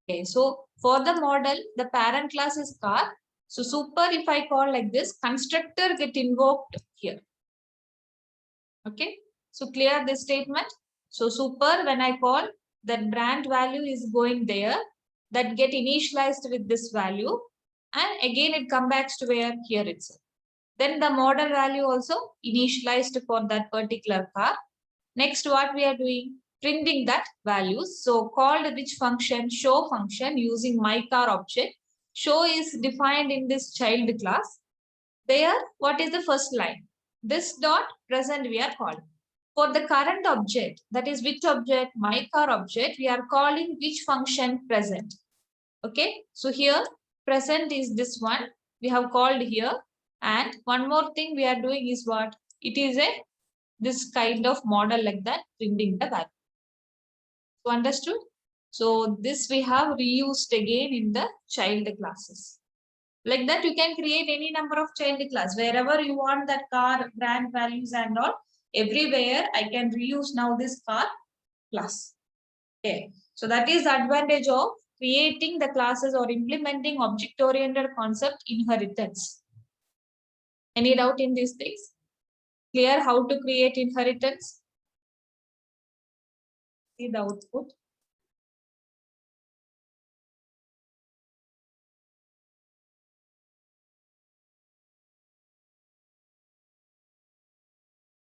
Okay, so for the model, the parent class is car. So super, if I call like this, constructor get invoked here. Okay, so clear this statement. So super, when I call, that brand value is going there, that get initialized with this value, and again it comes back to where here itself. Then the model value also initialized for that particular car. Next, what we are doing? Printing that values. So called which function? Show function using my car object. Show is defined in this child class. There, what is the first line? This dot present we are calling. For the current object, that is which object? My car object, we are calling which function? Present. Okay, so here present is this one we have called here. And one more thing we are doing is what? It is a this kind of model like that, printing the value. So understood? So this we have reused again in the child classes. Like that, you can create any number of child class wherever you want that car brand values and all. Everywhere I can reuse now this car class. Okay, so that is the advantage of creating the classes or implementing object-oriented concept inheritance. Any doubt in these things? Clear how to create inheritance? See the output.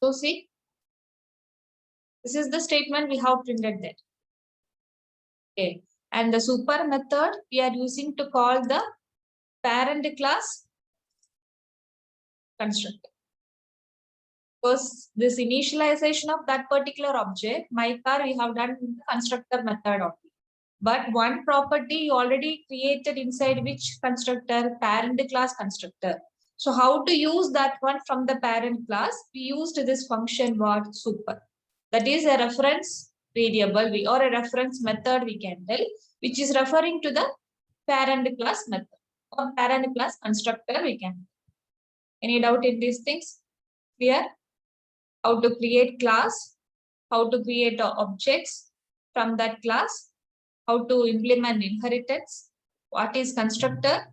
So see, this is the statement we have printed there. Okay, and the super method we are using to call the parent class constructor. Because this initialization of that particular object, my car, we have done in the constructor method only. But one property you already created inside which constructor? Parent class constructor. So how to use that one from the parent class? We used this function what? Super. That is a reference variable or a reference method we can tell, which is referring to the parent class method or parent class constructor we can. Any doubt in these things? Clear? How to create class, how to create objects from that class, how to implement inheritance, what is constructor,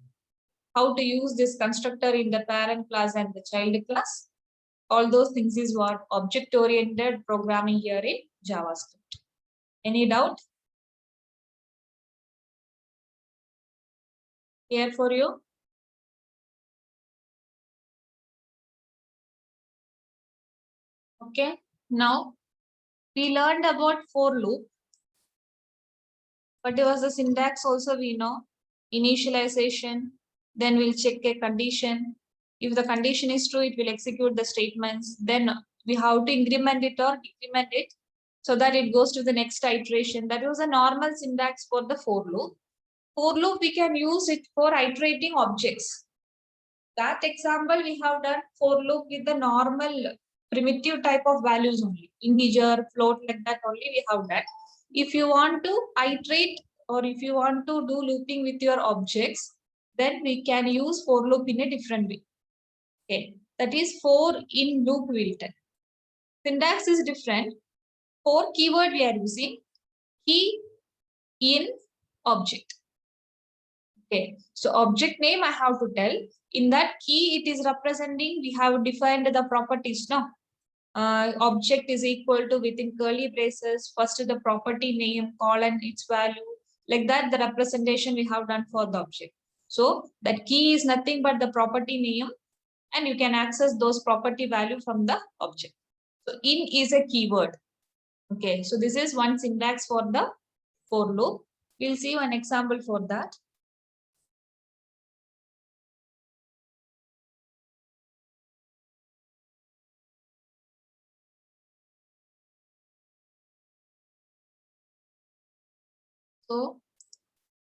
how to use this constructor in the parent class and the child class. All those things is what? Object-oriented programming here in JavaScript. Any doubt? Here for you? Okay, now we learned about for loop. But it was the syntax also we know. Initialization, then we'll check a condition. If the condition is true, it will execute the statements. Then we have to increment it or decrement it so that it goes to the next iteration. That was a normal syntax for the for loop. For loop, we can use it for iterating objects. That example we have done for loop with the normal primitive type of values only. Integer, float, like that only we have done. If you want to iterate or if you want to do looping with your objects, then we can use for loop in a different way. Okay, that is for in loop we'll tell. Syntax is different. For keyword we are using key in object. Okay, so object name I have to tell. In that key it is representing, we have defined the properties now. Object is equal to within curly braces, first the property name, colon, its value, like that the representation we have done for the object. So that key is nothing but the property name and you can access those property value from the object. So in is a keyword. Okay, so this is one syntax for the for loop. We'll see one example for that. So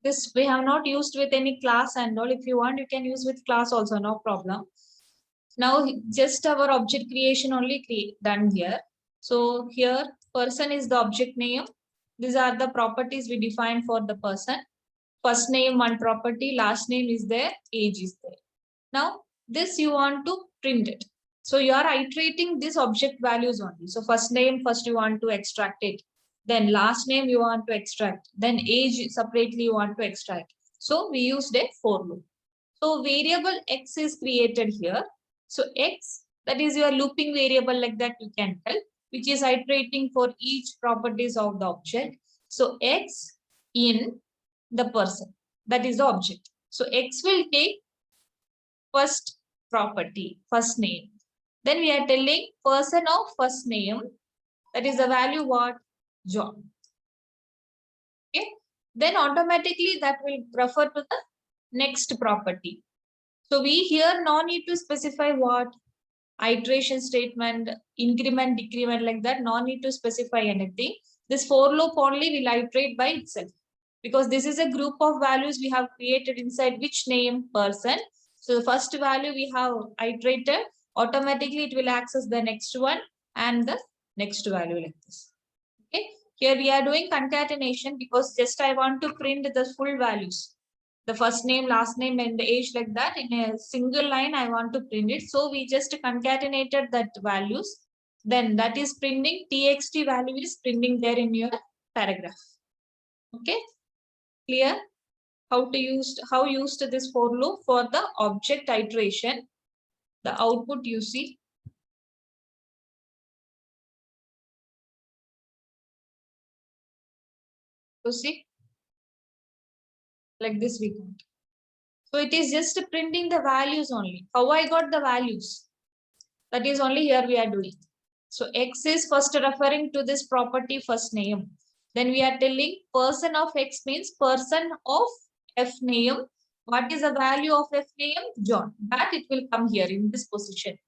this we have not used with any class and all. If you want, you can use with class also, no problem. Now just our object creation only done here. So here person is the object name. These are the properties we define for the person. First name one property, last name is there, age is there. Now this you want to print it. So you are iterating these object values only. So first name, first you want to extract it. Then last name you want to extract. Then age separately you want to extract. So we used a for loop. So variable x is created here. So x, That is your looping variable, like that you can tell, which is iterating for each properties of the object. So X in the person, that is the object. So X will take first property, first name. Then we are telling person of first name, that is the value what? John. Okay. Then automatically that will refer to the next property. So we here no need to specify what? Iteration statement, increment, decrement, like that. No need to specify anything. This for loop only will iterate by itself, because this is a group of values we have created inside which name? Person. So the first value we have iterated, automatically it will access the next one and the next value, like this. Okay. Here we are doing concatenation because just I want to print the full values. The first name, last name, and the age, like that in a single line I want to print it. So we just concatenated that values. Then that is printing, txt value is printing there in your paragraph. Okay. Clear? How used this for loop for the object iteration. The output you see. You see, like this we got. So it is just printing the values only. How I got the values? That is only here we are doing. So X is first referring to this property first name. Then we are telling person of X means person of F name. What is the value of F name? John. That it will come here in this position.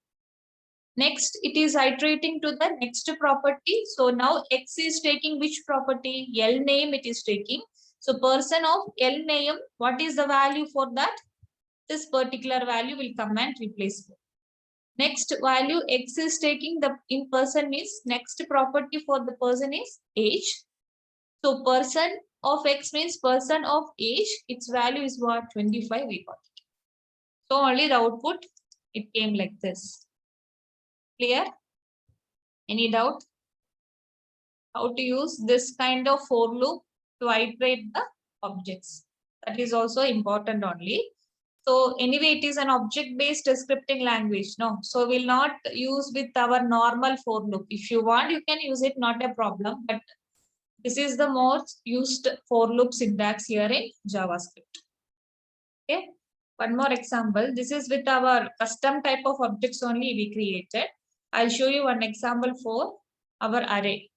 Next, it is iterating to the next property. So now X is taking which property? L name it is taking. So person of L name, what is the value for that? This particular value will come and replace it. Next value X is taking the in person means next property for the person is age. So person of X means person of age. Its value is what? 25 we got it. So only the output, it came like this. Clear? Any doubt? How to use this kind of for loop to iterate the objects? That is also important only. So anyway, it is an object-based scripting language. No, so we'll not use with our normal for loop. If you want, you can use it, not a problem. But this is the most used for loop syntax here in JavaScript. Okay. One more example. This is with our custom type of objects only we created. I'll show you one example for our array.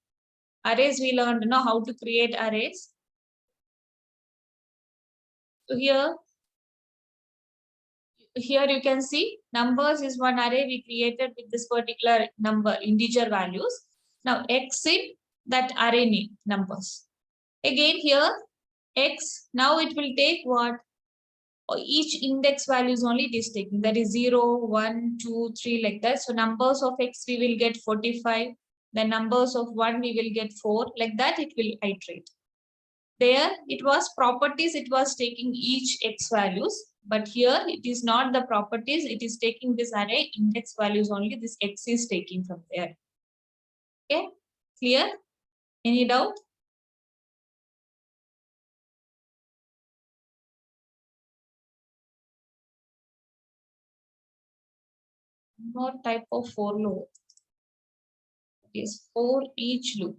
Arrays we learned now how to create arrays. So here you can see numbers is one array we created with this particular number, integer values. Now X in that array name, numbers. Again here X, now it will take what? Each index values only it is taking, that is 0, 1, 2, 3, like that. So numbers of X we will get 45. The numbers of 1 we will get 4, like that it will iterate. There it was properties, it was taking each X values, but here it is not the properties, it is taking this array index values only, this X is taking from there. Okay, clear? Any doubt? More type of for loop is for each loop.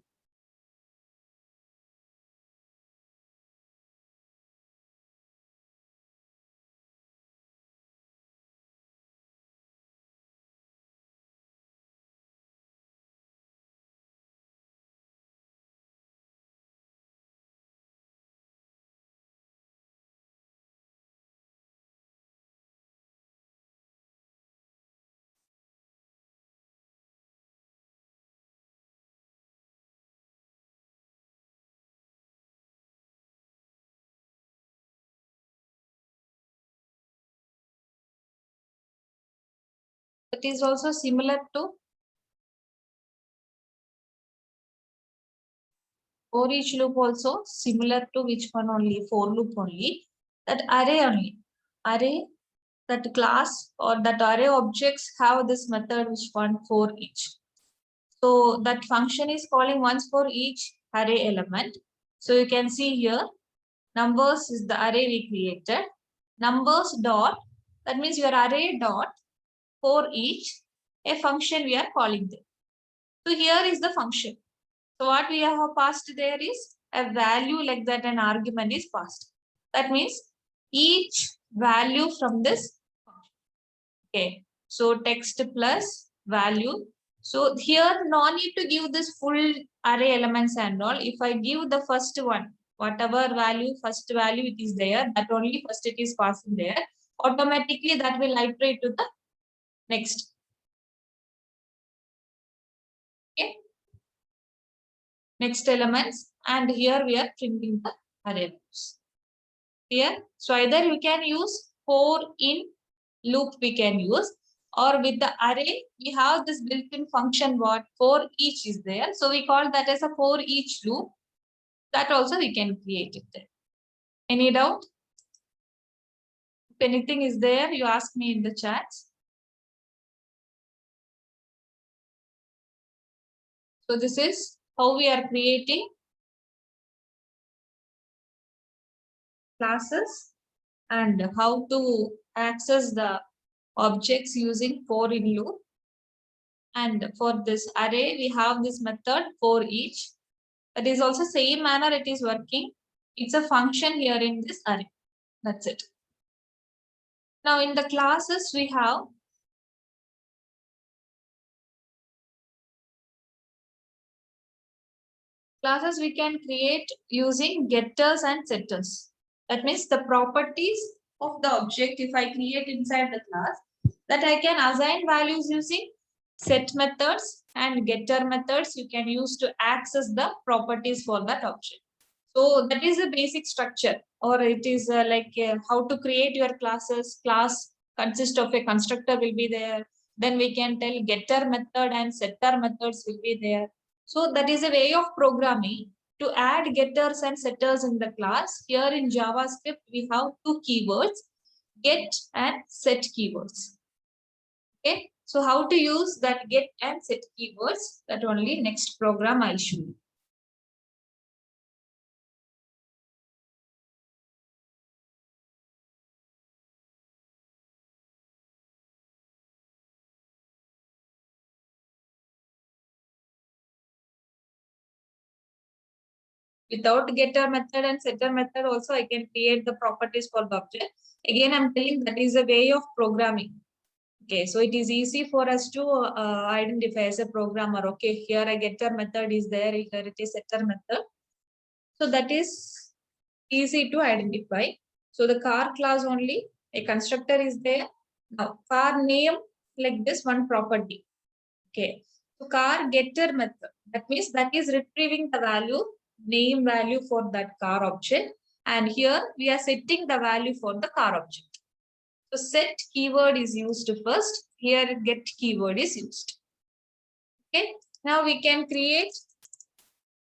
It is also similar to for each loop, also similar to which one only? For loop only. That array only. Array, that class or that array objects have this method which one for each. So that function is calling once for each array element. So you can see here, numbers is the array we created. Numbers dot, that means your array dot for each. a function we are calling there. So here is the function. So what we have passed there is a value like that an argument is passed. That means each value from this function. Okay. So text plus value. So here no need to give this full array elements and all. If I give the first one, whatever value, first value it is there, that only first it is passing there. Automatically that will iterate to the next. Okay. Next elements, and here we are printing the array values. Here, so either you can use for in loop we can use, or with the array we have this built-in function what for each is there. So we call that as a for each loop. That also we can create it there. Any doubt? If anything is there, you ask me in the chats. So this is how we are creating classes and how to access the objects using for in loop. And for this array, we have this method for each. That is also same manner it is working. It's a function here in this array. That's it. Now in the classes we have classes we can create using getters and setters. That means the properties of the object if I create inside the class that I can assign values using set methods and getter methods you can use to access the properties for that object. So that is a basic structure, or it is how to create your classes. Class consists of a constructor will be there. Then we can tell getter method and setter methods will be there. So that is a way of programming to add getters and setters in the class. Here in JavaScript, we have two keywords, get and set keywords. Okay. So how to use that get and set keywords, that only next program I'll show you. Without getter method and setter method also I can create the properties for the object. Again, I'm telling that is a way of programming. Okay, so it is easy for us to identify as a programmer. Okay, here a getter method is there, here it is setter method. So that is easy to identify. So the car class only, a constructor is there. Now car name like this one property. Okay, so car getter method. That means that is retrieving the value, name value for that car object. And here we are setting the value for the car object. So set keyword is used first. Here get keyword is used. Okay. Now we can create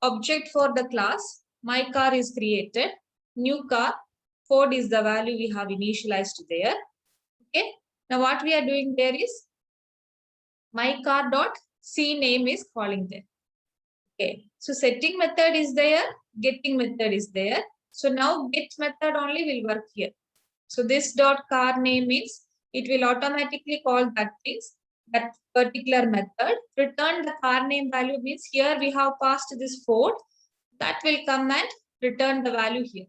object for the class. My car is created. New car. Ford is the value we have initialized there. Okay. Now what we are doing there is my car dot C name is calling there. Okay. So setting method is there. Getting method is there. So now get method only will work here. So this dot car name means it will automatically call that particular method. Return the car name value means here we have passed this Ford. That will come and return the value here.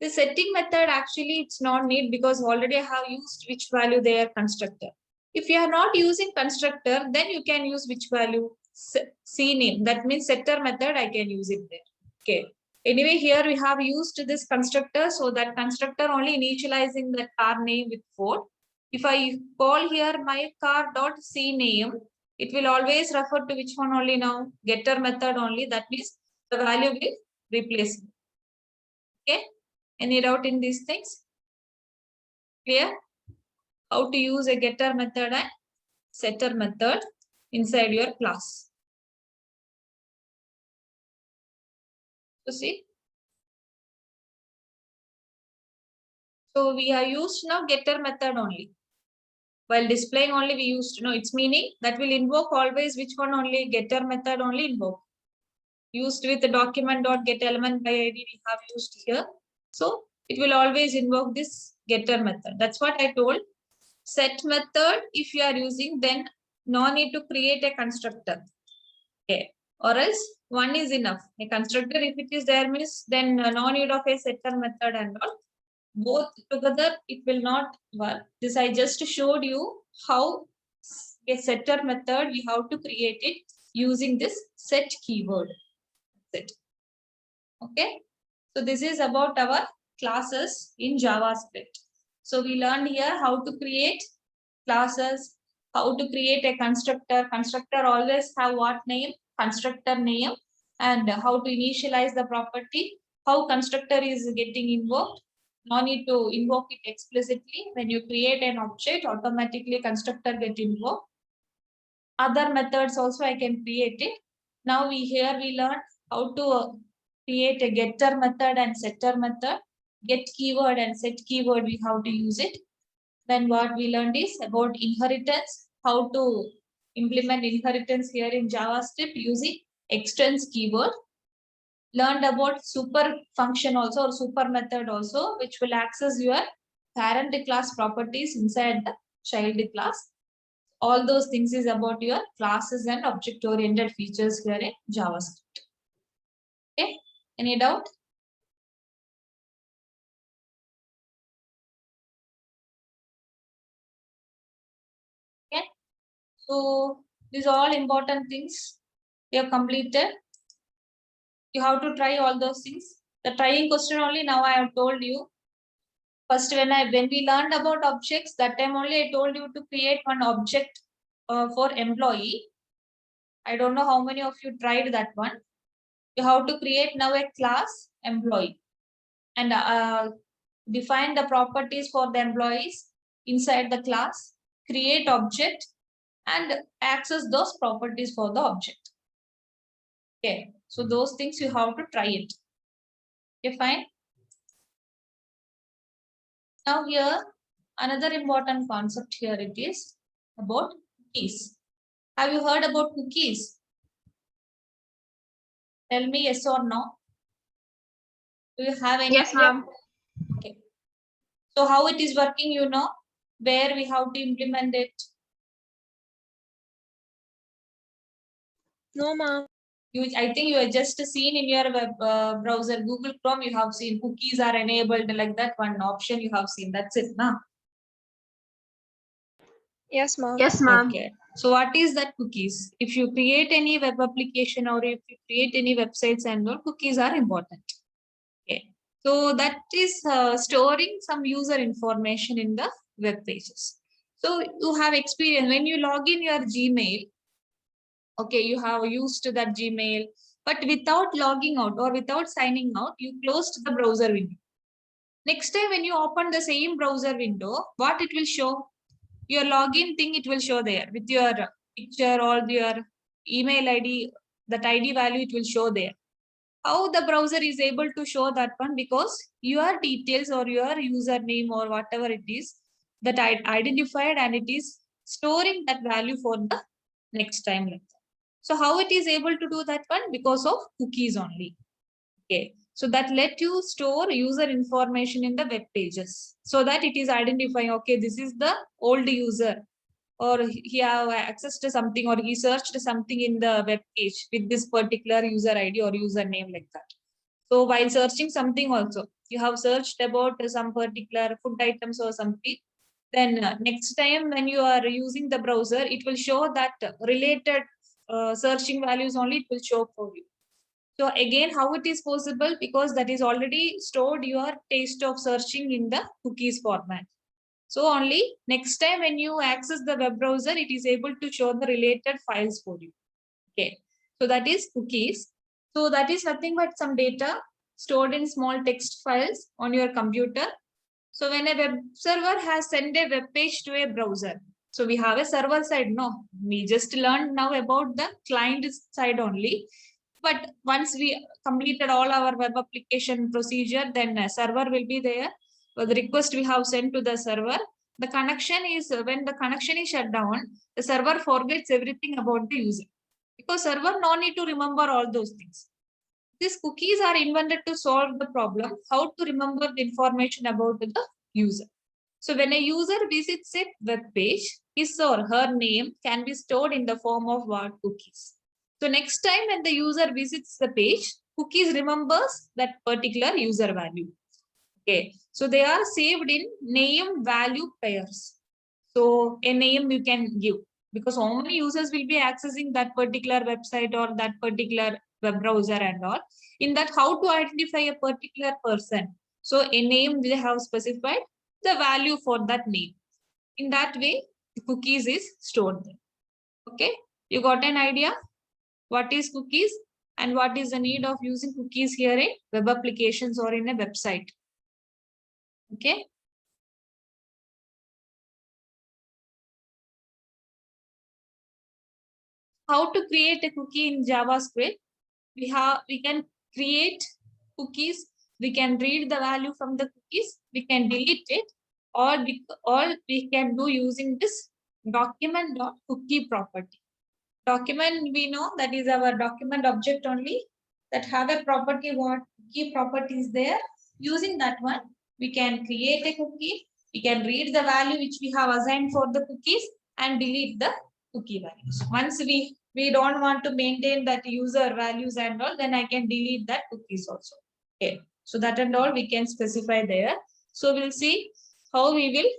The setting method actually it's not need because already I have used which value there constructor. If you are not using constructor, then you can use which value C name. That means setter method I can use it there. Okay. Anyway, here we have used this constructor, so that constructor only initializing the car name with Ford. If I call here my car dot C name, it will always refer to which one only now? Getter method only. That means the value will replace. Okay. Any doubt in these things? Clear? How to use a getter method and setter method inside your class. So see. So we are used now getter method only. While displaying only we used its meaning that will invoke always which one only getter method only invoke. Used with the document dot get element by ID we have used here. So it will always invoke this getter method. That's what I told. Set method if you are using, then no need to create a constructor. Okay. Or else one is enough. A constructor, if it is there means, then no need of a setter method and all. Both together it will not work. This I just showed you how a setter method we have to create it using this set keyword. Set. Okay. So this is about our classes in JavaScript. So we learned here how to create classes, how to create a constructor. Constructor always have what name? Constructor name, and how to initialize the property, how constructor is getting invoked. No need to invoke it explicitly. When you create an object, automatically constructor get invoked. Other methods also I can create it. Now we learn how to create a getter method and setter method. Get keyword and set keyword, we have to use it. Then what we learned is about inheritance, how to implement inheritance here in JavaScript using extends keyword. Learned about super function also, or super method also, which will access your parent class properties inside the child class. All those things is about your classes and object oriented features here in JavaScript. Okay, any doubt? Okay, so these are all important things you have completed. You have to try all those things. The trying question only now I have told you. First, when we learned about objects, that time only I told you to create one object for employee. I don't know how many of you tried that one. You have to create now a class employee and define the properties for the employees inside the class, create object and access those properties for the object. Okay, so those things you have to try it. Okay, fine. Now here, another important concept here it is about cookies. Have you heard about cookies? Tell me yes or no. Do you have any? Yes, ma'am. Okay. So how it is working, you know, where we have to implement it? No, ma'am. I think you have just seen in your web browser, Google Chrome, you have seen cookies are enabled like that one option you have seen. That's it, na? Yes, ma'am. Yes, ma'am. Okay. So what is that cookies? If you create any web application or if you create any websites and all, cookies are important. Okay. So that is storing some user information in the web pages. So you have experience when you log in your Gmail. Okay, you have used that Gmail, but without logging out or without signing out, you closed the browser window. Next time when you open the same browser window, what it will show? Your login thing, it will show there with your picture or your email ID, that ID value, it will show there. How the browser is able to show that one? Because your details or your username or whatever it is that I identified and it is storing that value for the next time. Like that. So how it is able to do that one? Because of cookies only. Okay. So that let you store user information in the web pages so that it is identifying, okay, this is the old user or he have access to something or he searched something in the web page with this particular user ID or username like that. So while searching something also, you have searched about some particular food items or something, then next time when you are using the browser, it will show that related searching values only it will show for you. So again, how it is possible? Because that is already stored your taste of searching in the cookies format. So only next time when you access the web browser, it is able to show the related files for you. Okay. So that is cookies. So that is nothing but some data stored in small text files on your computer. So when a web server has sent a web page to a browser, so we have a server side. No, we just learned now about the client side only. But once we completed all our web application procedure, then a server will be there. So the request we have sent to the server. The connection is, when the connection is shut down, the server forgets everything about the user. Because server no need to remember all those things. These cookies are invented to solve the problem, how to remember the information about the user. So when a user visits a web page, his or her name can be stored in the form of what? Cookies. So next time when the user visits the page, cookies remembers that particular user value. Okay, so they are saved in name value pairs. So a name you can give, because how many users will be accessing that particular website or that particular web browser and all. In that, how to identify a particular person. So a name we have specified the value for that name. In that way, the cookies is stored there. Okay, you got an idea what is cookies and what is the need of using cookies here in web applications or in a website. Okay. How to create a cookie in JavaScript? We can create cookies. We can read the value from the cookies. We can delete it, or we can do using this document.cookie property. Document, we know that is our document object only that have a property what cookie property is there. Using that one, we can create a cookie. We can read the value which we have assigned for the cookies and delete the cookie values. Once we don't want to maintain that user values and all, then I can delete that cookies also. Okay, so that and all we can specify there. So we'll see how we will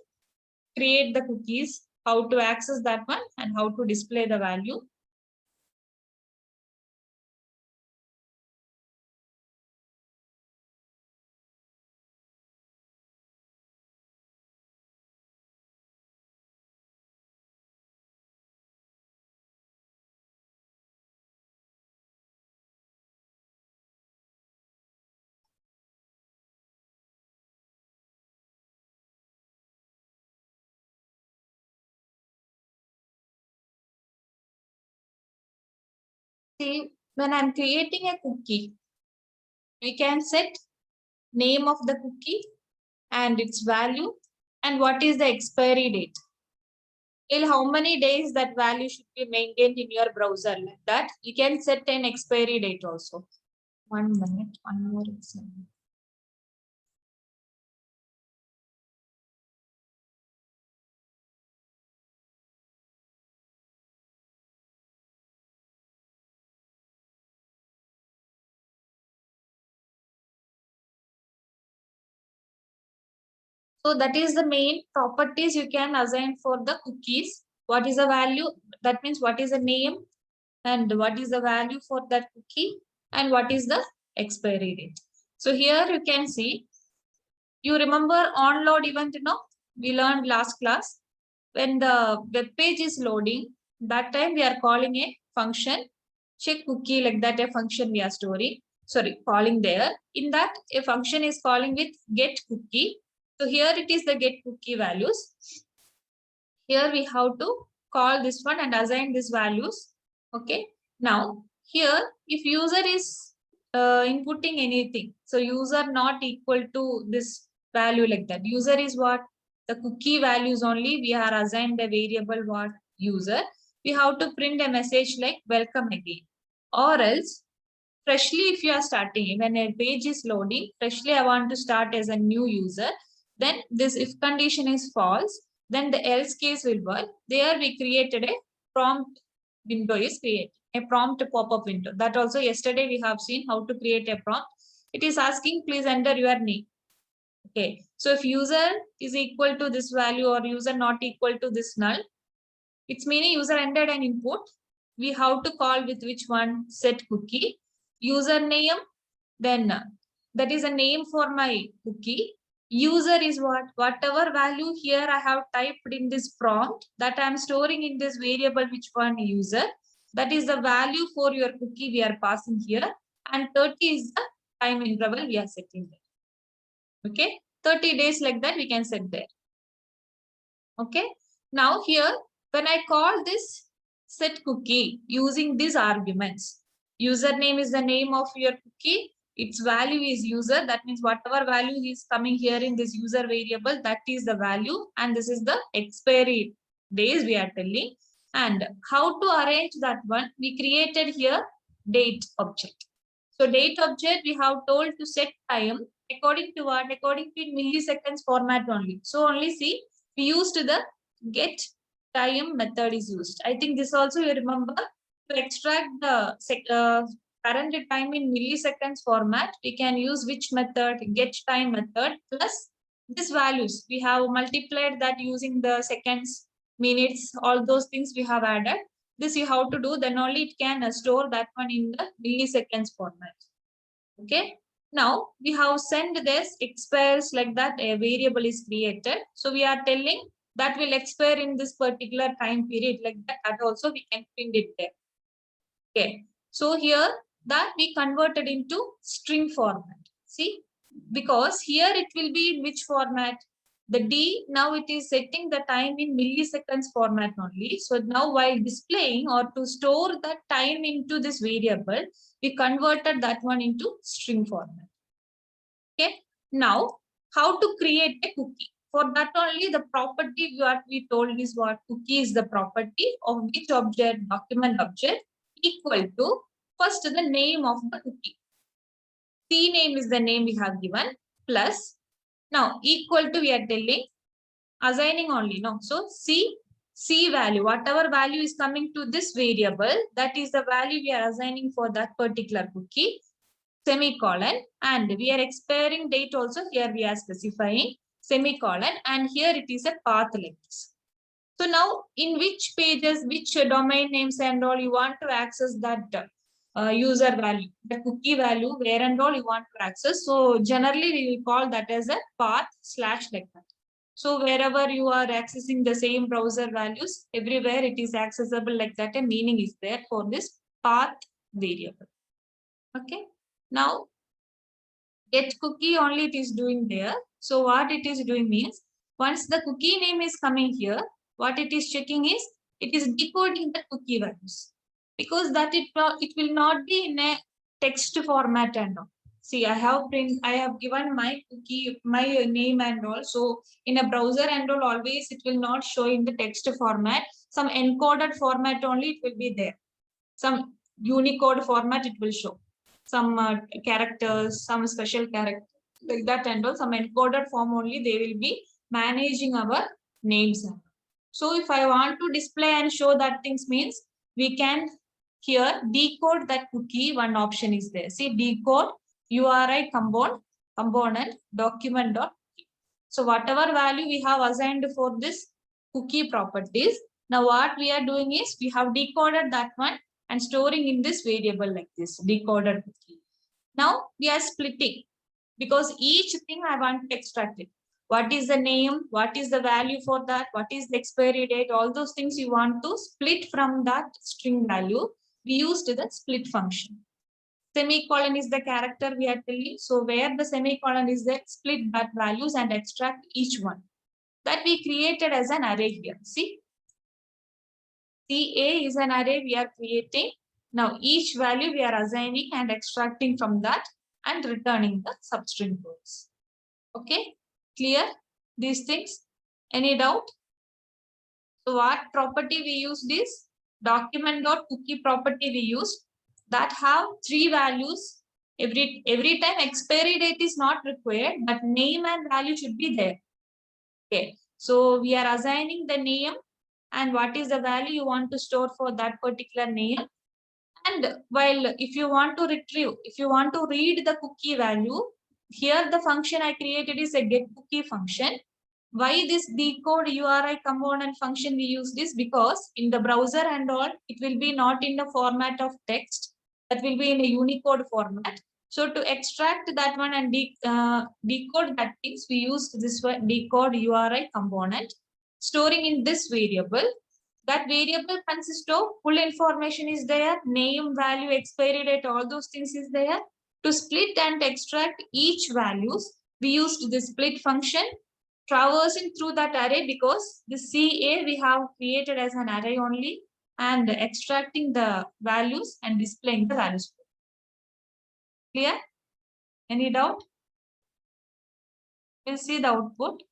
create the cookies, how to access that one, and how to display the value. See, when I'm creating a cookie, we can set name of the cookie and its value and what is the expiry date. Till how many days that value should be maintained in your browser, like that. You can set an expiry date also. 1 minute, one more example. So that is the main properties you can assign for the cookies. What is the value? That means what is the name and what is the value for that cookie and what is the expiry date. So here you can see, you remember onload event, we learned last class. When the web page is loading, that time we are calling a function check cookie, like that a function we are calling there. In that, a function is calling with get cookie. So here it is the get cookie values. Here we have to call this one and assign these values. Okay. Now here, if user is inputting anything, so user not equal to this value like that. User is what? The cookie values only. We are assigned a variable what? User. We have to print a message like welcome again. Or else, freshly if you are starting, when a page is loading, freshly I want to start as a new user, then this if condition is false, then the else case will work. There we created a prompt window is created, a prompt pop-up window. That also yesterday we have seen how to create a prompt. It is asking please enter your name. Okay, so if user is equal to this value or user not equal to this null, it's meaning user entered an input. We have to call with which one? Set cookie. Username, then that is a name for my cookie. User is what? Whatever value here I have typed in this prompt that I am storing in this variable, which one? User. That is the value for your cookie we are passing here. And 30 is the time interval we are setting there. Okay, 30 days like that we can set there. Okay, now here when I call this set cookie using these arguments, username is the name of your cookie, its value is user, that means whatever value is coming here in this user variable, that is the value, and this is the expiry days we are telling. And how to arrange that one? We created here date object. So date object, we have told to set time according to what? According to milliseconds format only. So only see, we used the get time method is used. I think this also you remember, to extract the current time in milliseconds format, we can use which method? Get time method plus this values. We have multiplied that using the seconds, minutes, all those things we have added. This you have to do, then only it can store that one in the milliseconds format. Okay. Now we have sent this expires like that, a variable is created. So we are telling that will expire in this particular time period like that, that also we can print it there. Okay. So here that we converted into string format. See, because here it will be in which format? The D, now it is setting the time in milliseconds format only. So now while displaying or to store that time into this variable, we converted that one into string format. Okay. Now, how to create a cookie? For that only the property what we told is what? Cookie is the property of which object? Document object equal to first the name of the cookie. C name is the name we have given plus now equal to we are telling assigning only no. So C value, whatever value is coming to this variable, that is the value we are assigning for that particular cookie, semicolon, and we are expiring date also here we are specifying semicolon, and here it is a path like this. So now in which pages, which domain names and all you want to access that user value, the cookie value, where and all you want to access. So generally we will call that as a path / like that. So wherever you are accessing the same browser values, everywhere it is accessible like that. A meaning is there for this path variable. Okay. Now get cookie only it is doing there. So what it is doing means once the cookie name is coming here, what it is checking is it is decoding the cookie values, because that it will not be in a text format and all. See, I have given my cookie, my name and all. So in a browser and all, always it will not show in the text format. Some encoded format only it will be there. Some Unicode format it will show. Some characters, some special character like that and all. Some encoded form only they will be managing our names. So if I want to display and show that things means we can here decode that cookie. One option is there. See, decode URI component document dot. So whatever value we have assigned for this cookie properties, now what we are doing is we have decoded that one and storing in this variable like this decoded cookie. Now we are splitting because each thing I want to extract it. What is the name? What is the value for that? What is the expiry date? All those things you want to split from that string value. We used the split function. Semicolon is the character we are telling. So where the semicolon is there, split that values and extract each one. That we created as an array here. See, CA is an array we are creating. Now each value we are assigning and extracting from that and returning the substring codes. Okay, clear these things? Any doubt? So what property we use this? Document.cookie property we use that have 3 values. Every time expiry date is not required, but name and value should be there. Okay, so we are assigning the name and what is the value you want to store for that particular name. And while if you want to retrieve, if you want to read the cookie value, here the function I created is a get cookie function. Why this decode URI component function we use this? Because in the browser and all, it will be not in the format of text, that will be in a Unicode format. So to extract that one and decode that things, we use this one decode URI component, storing in this variable. That variable consists of full information is there, name, value, expiry date, all those things is there. To split and extract each values, we used the split function, traversing through that array because the CA we have created as an array only, and extracting the values and displaying the values. Clear? Any doubt? We'll see the output.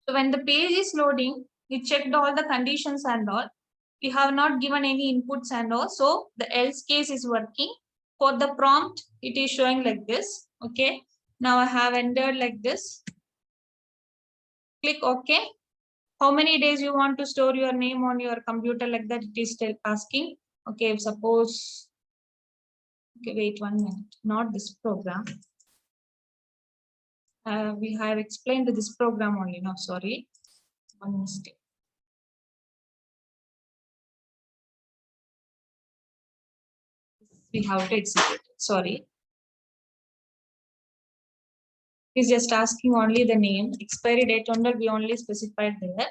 So when the page is loading, we checked all the conditions and all. We have not given any inputs and all. So the else case is working. For the prompt, it is showing like this. Okay. Now I have entered like this. Click OK. How many days you want to store your name on your computer like that? It is still asking. Okay, suppose. Okay, wait 1 minute. Not this program. We have explained this program only. No, sorry. One mistake. We have to execute it. Sorry. It's just asking only the name. Expiry date under we only specified there.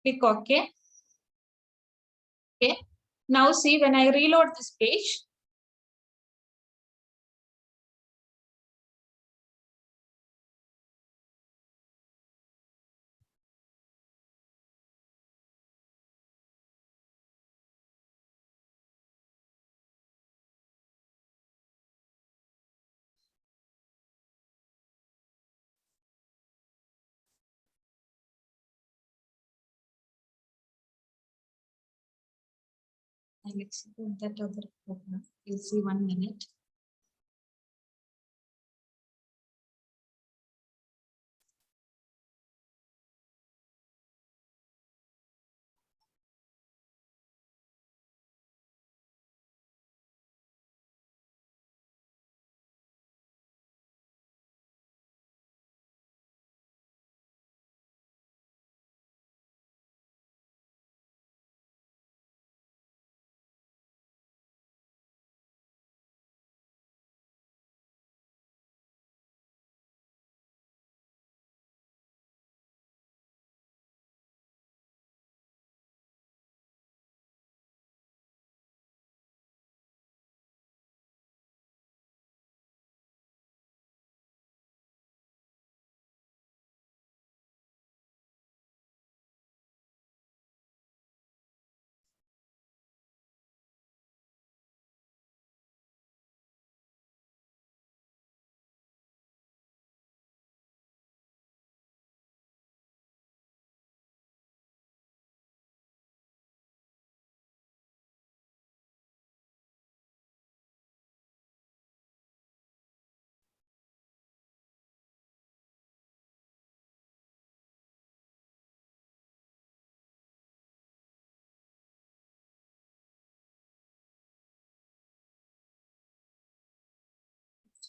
Click OK. Okay. Now see when I reload this page. I'll execute that other program. You'll see 1 minute.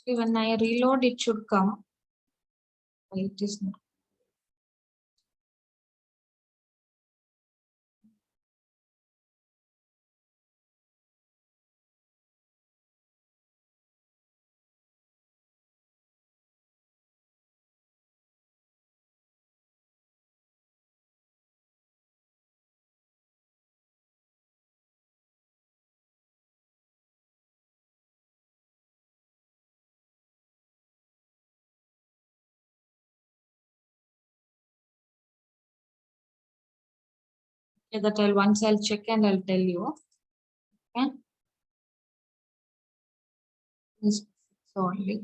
When I reload, it should come. It is not. Yeah, that once I'll check and I'll tell you. Okay. This only.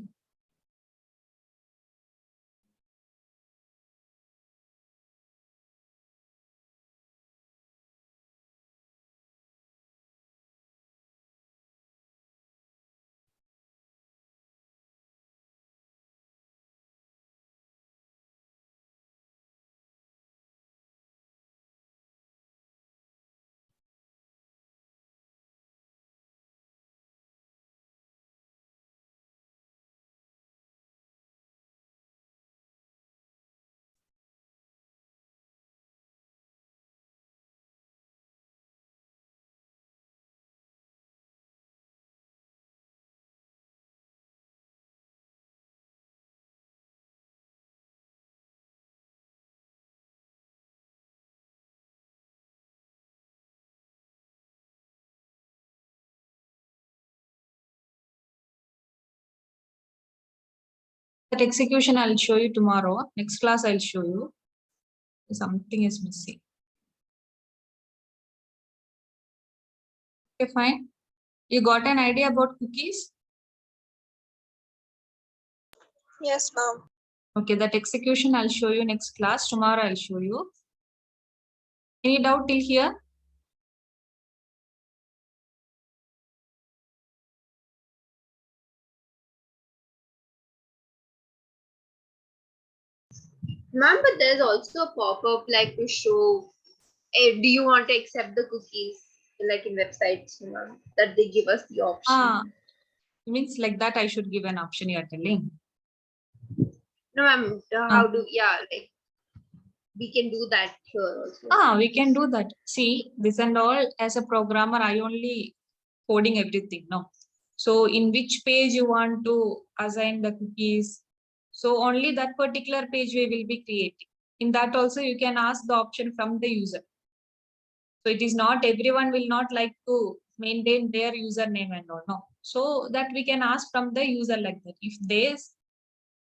That execution I'll show you tomorrow. Next class I'll show you. Something is missing. Okay, fine. You got an idea about cookies? Yes, ma'am. Okay, that execution I'll show you next class. Tomorrow I'll show you. Any doubt till here? Ma'am, but there's also a pop-up like to show, do you want to accept the cookies like in websites, ma'am, that they give us the option. Ah, means like that I should give an option you are telling. No, ma'am, how do, yeah, like we can do that here also. We can do that. See, this and all as a programmer, I only coding everything, no. So in which page you want to assign the cookies. So only that particular page we will be creating. In that also you can ask the option from the user. So it is not everyone will not like to maintain their username and all, no. So that we can ask from the user like that. If they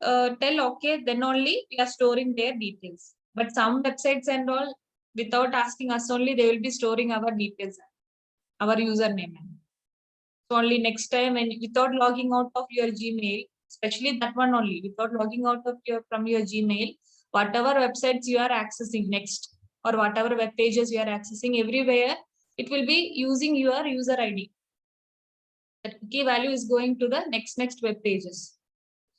tell okay, then only we are storing their details. But some websites and all, without asking us only, they will be storing our details, our username. So only next time, when without logging out of your Gmail, especially that one only, without logging out of from your Gmail, whatever websites you are accessing next, or whatever web pages you are accessing, everywhere it will be using your user ID. That key value is going to the next web pages.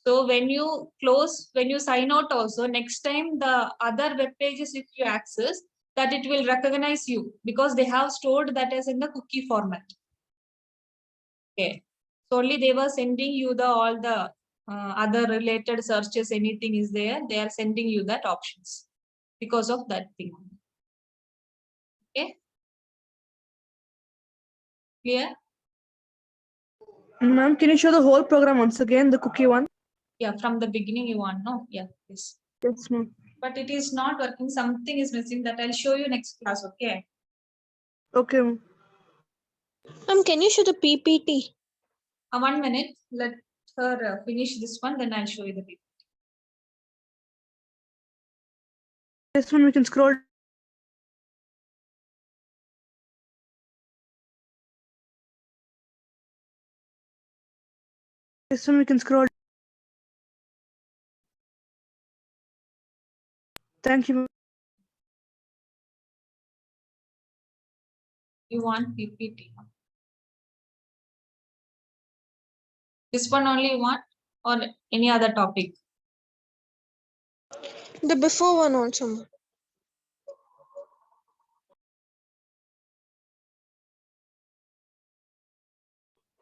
So when you close, when you sign out also, next time the other web pages if you access, that it will recognize you because they have stored that as in the cookie format. Okay. So only they were sending you the all the other related searches, anything is there, they are sending you that options because of that thing. Okay. Clear? Ma'am, can you show the whole program once again, the cookie one? Yeah, from the beginning you want, no? Yeah, yes. Yes, ma'am. But it is not working, something is missing, that I'll show you next class, okay? Okay, ma'am. Can you show the PPT? 1 minute, let her finish this one, then I'll show you the PPT. Yes, ma'am, we can scroll. Yes, ma'am, we can scroll. Thank you, ma'am. You want PPT. This one only you want or any other topic? The before one also.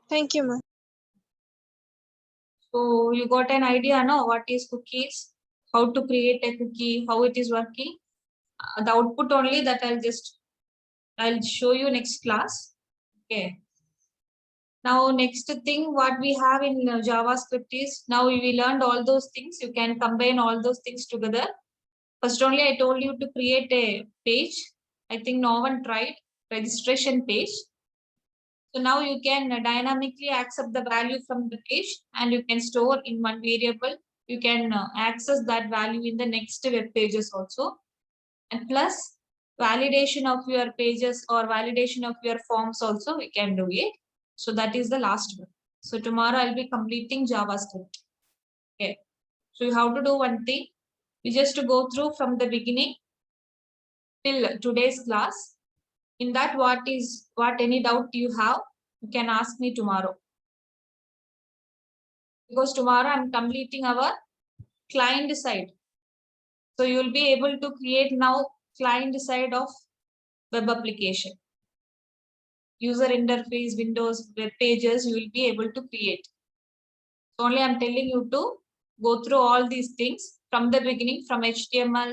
Thank you, ma'am. So you got an idea, no? What is cookies? How to create a cookie? How it is working? The output only that I'll show you next class. Okay. Now next thing what we have in JavaScript is, now we learned all those things. You can combine all those things together. First only I told you to create a page. I think no one tried registration page. So now you can dynamically accept the value from the page and you can store in one variable. You can access that value in the next web pages also. And plus validation of your pages or validation of your forms also we can do it. So that is the last one. So tomorrow I'll be completing JavaScript. Okay. So you have to do one thing. You just go through from the beginning till today's class. In that, what any doubt you have, you can ask me tomorrow. Because tomorrow I'm completing our client side. So you'll be able to create now client side of web application. User interface, Windows, web pages, you will be able to create. So only I'm telling you to go through all these things from the beginning, from HTML,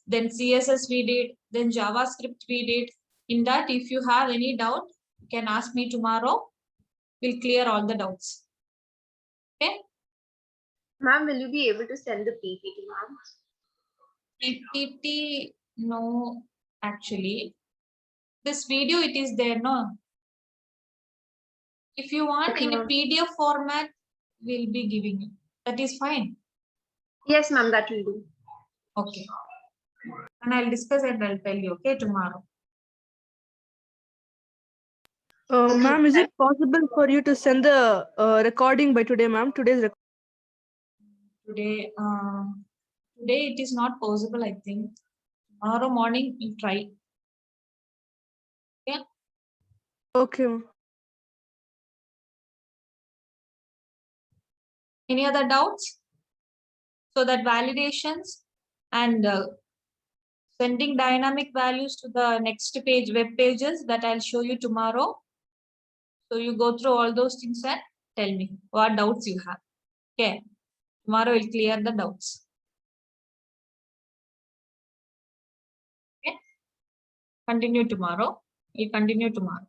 then CSS we did, then JavaScript we did. In that, if you have any doubt, you can ask me tomorrow. We'll clear all the doubts. Okay. Ma'am, will you be able to send the PPT, ma'am? PPT, no, actually. This video, it is there, no? If you want Okay, in a ma'am. PDF format, we'll be giving you. That is fine. Yes, ma'am, that will do. Okay. And I'll discuss and I'll tell you, okay, tomorrow. Ma'am, is it possible for you to send the recording by today, ma'am? Today's recording. Today, today it is not possible, I think. Tomorrow morning we'll try. Okay, ma'am. Any other doubts? So that validations and sending dynamic values to the next page, web pages that I'll show you tomorrow. So you go through all those things and tell me what doubts you have. Okay. Tomorrow we'll clear the doubts. Okay. Continue tomorrow. We'll continue tomorrow.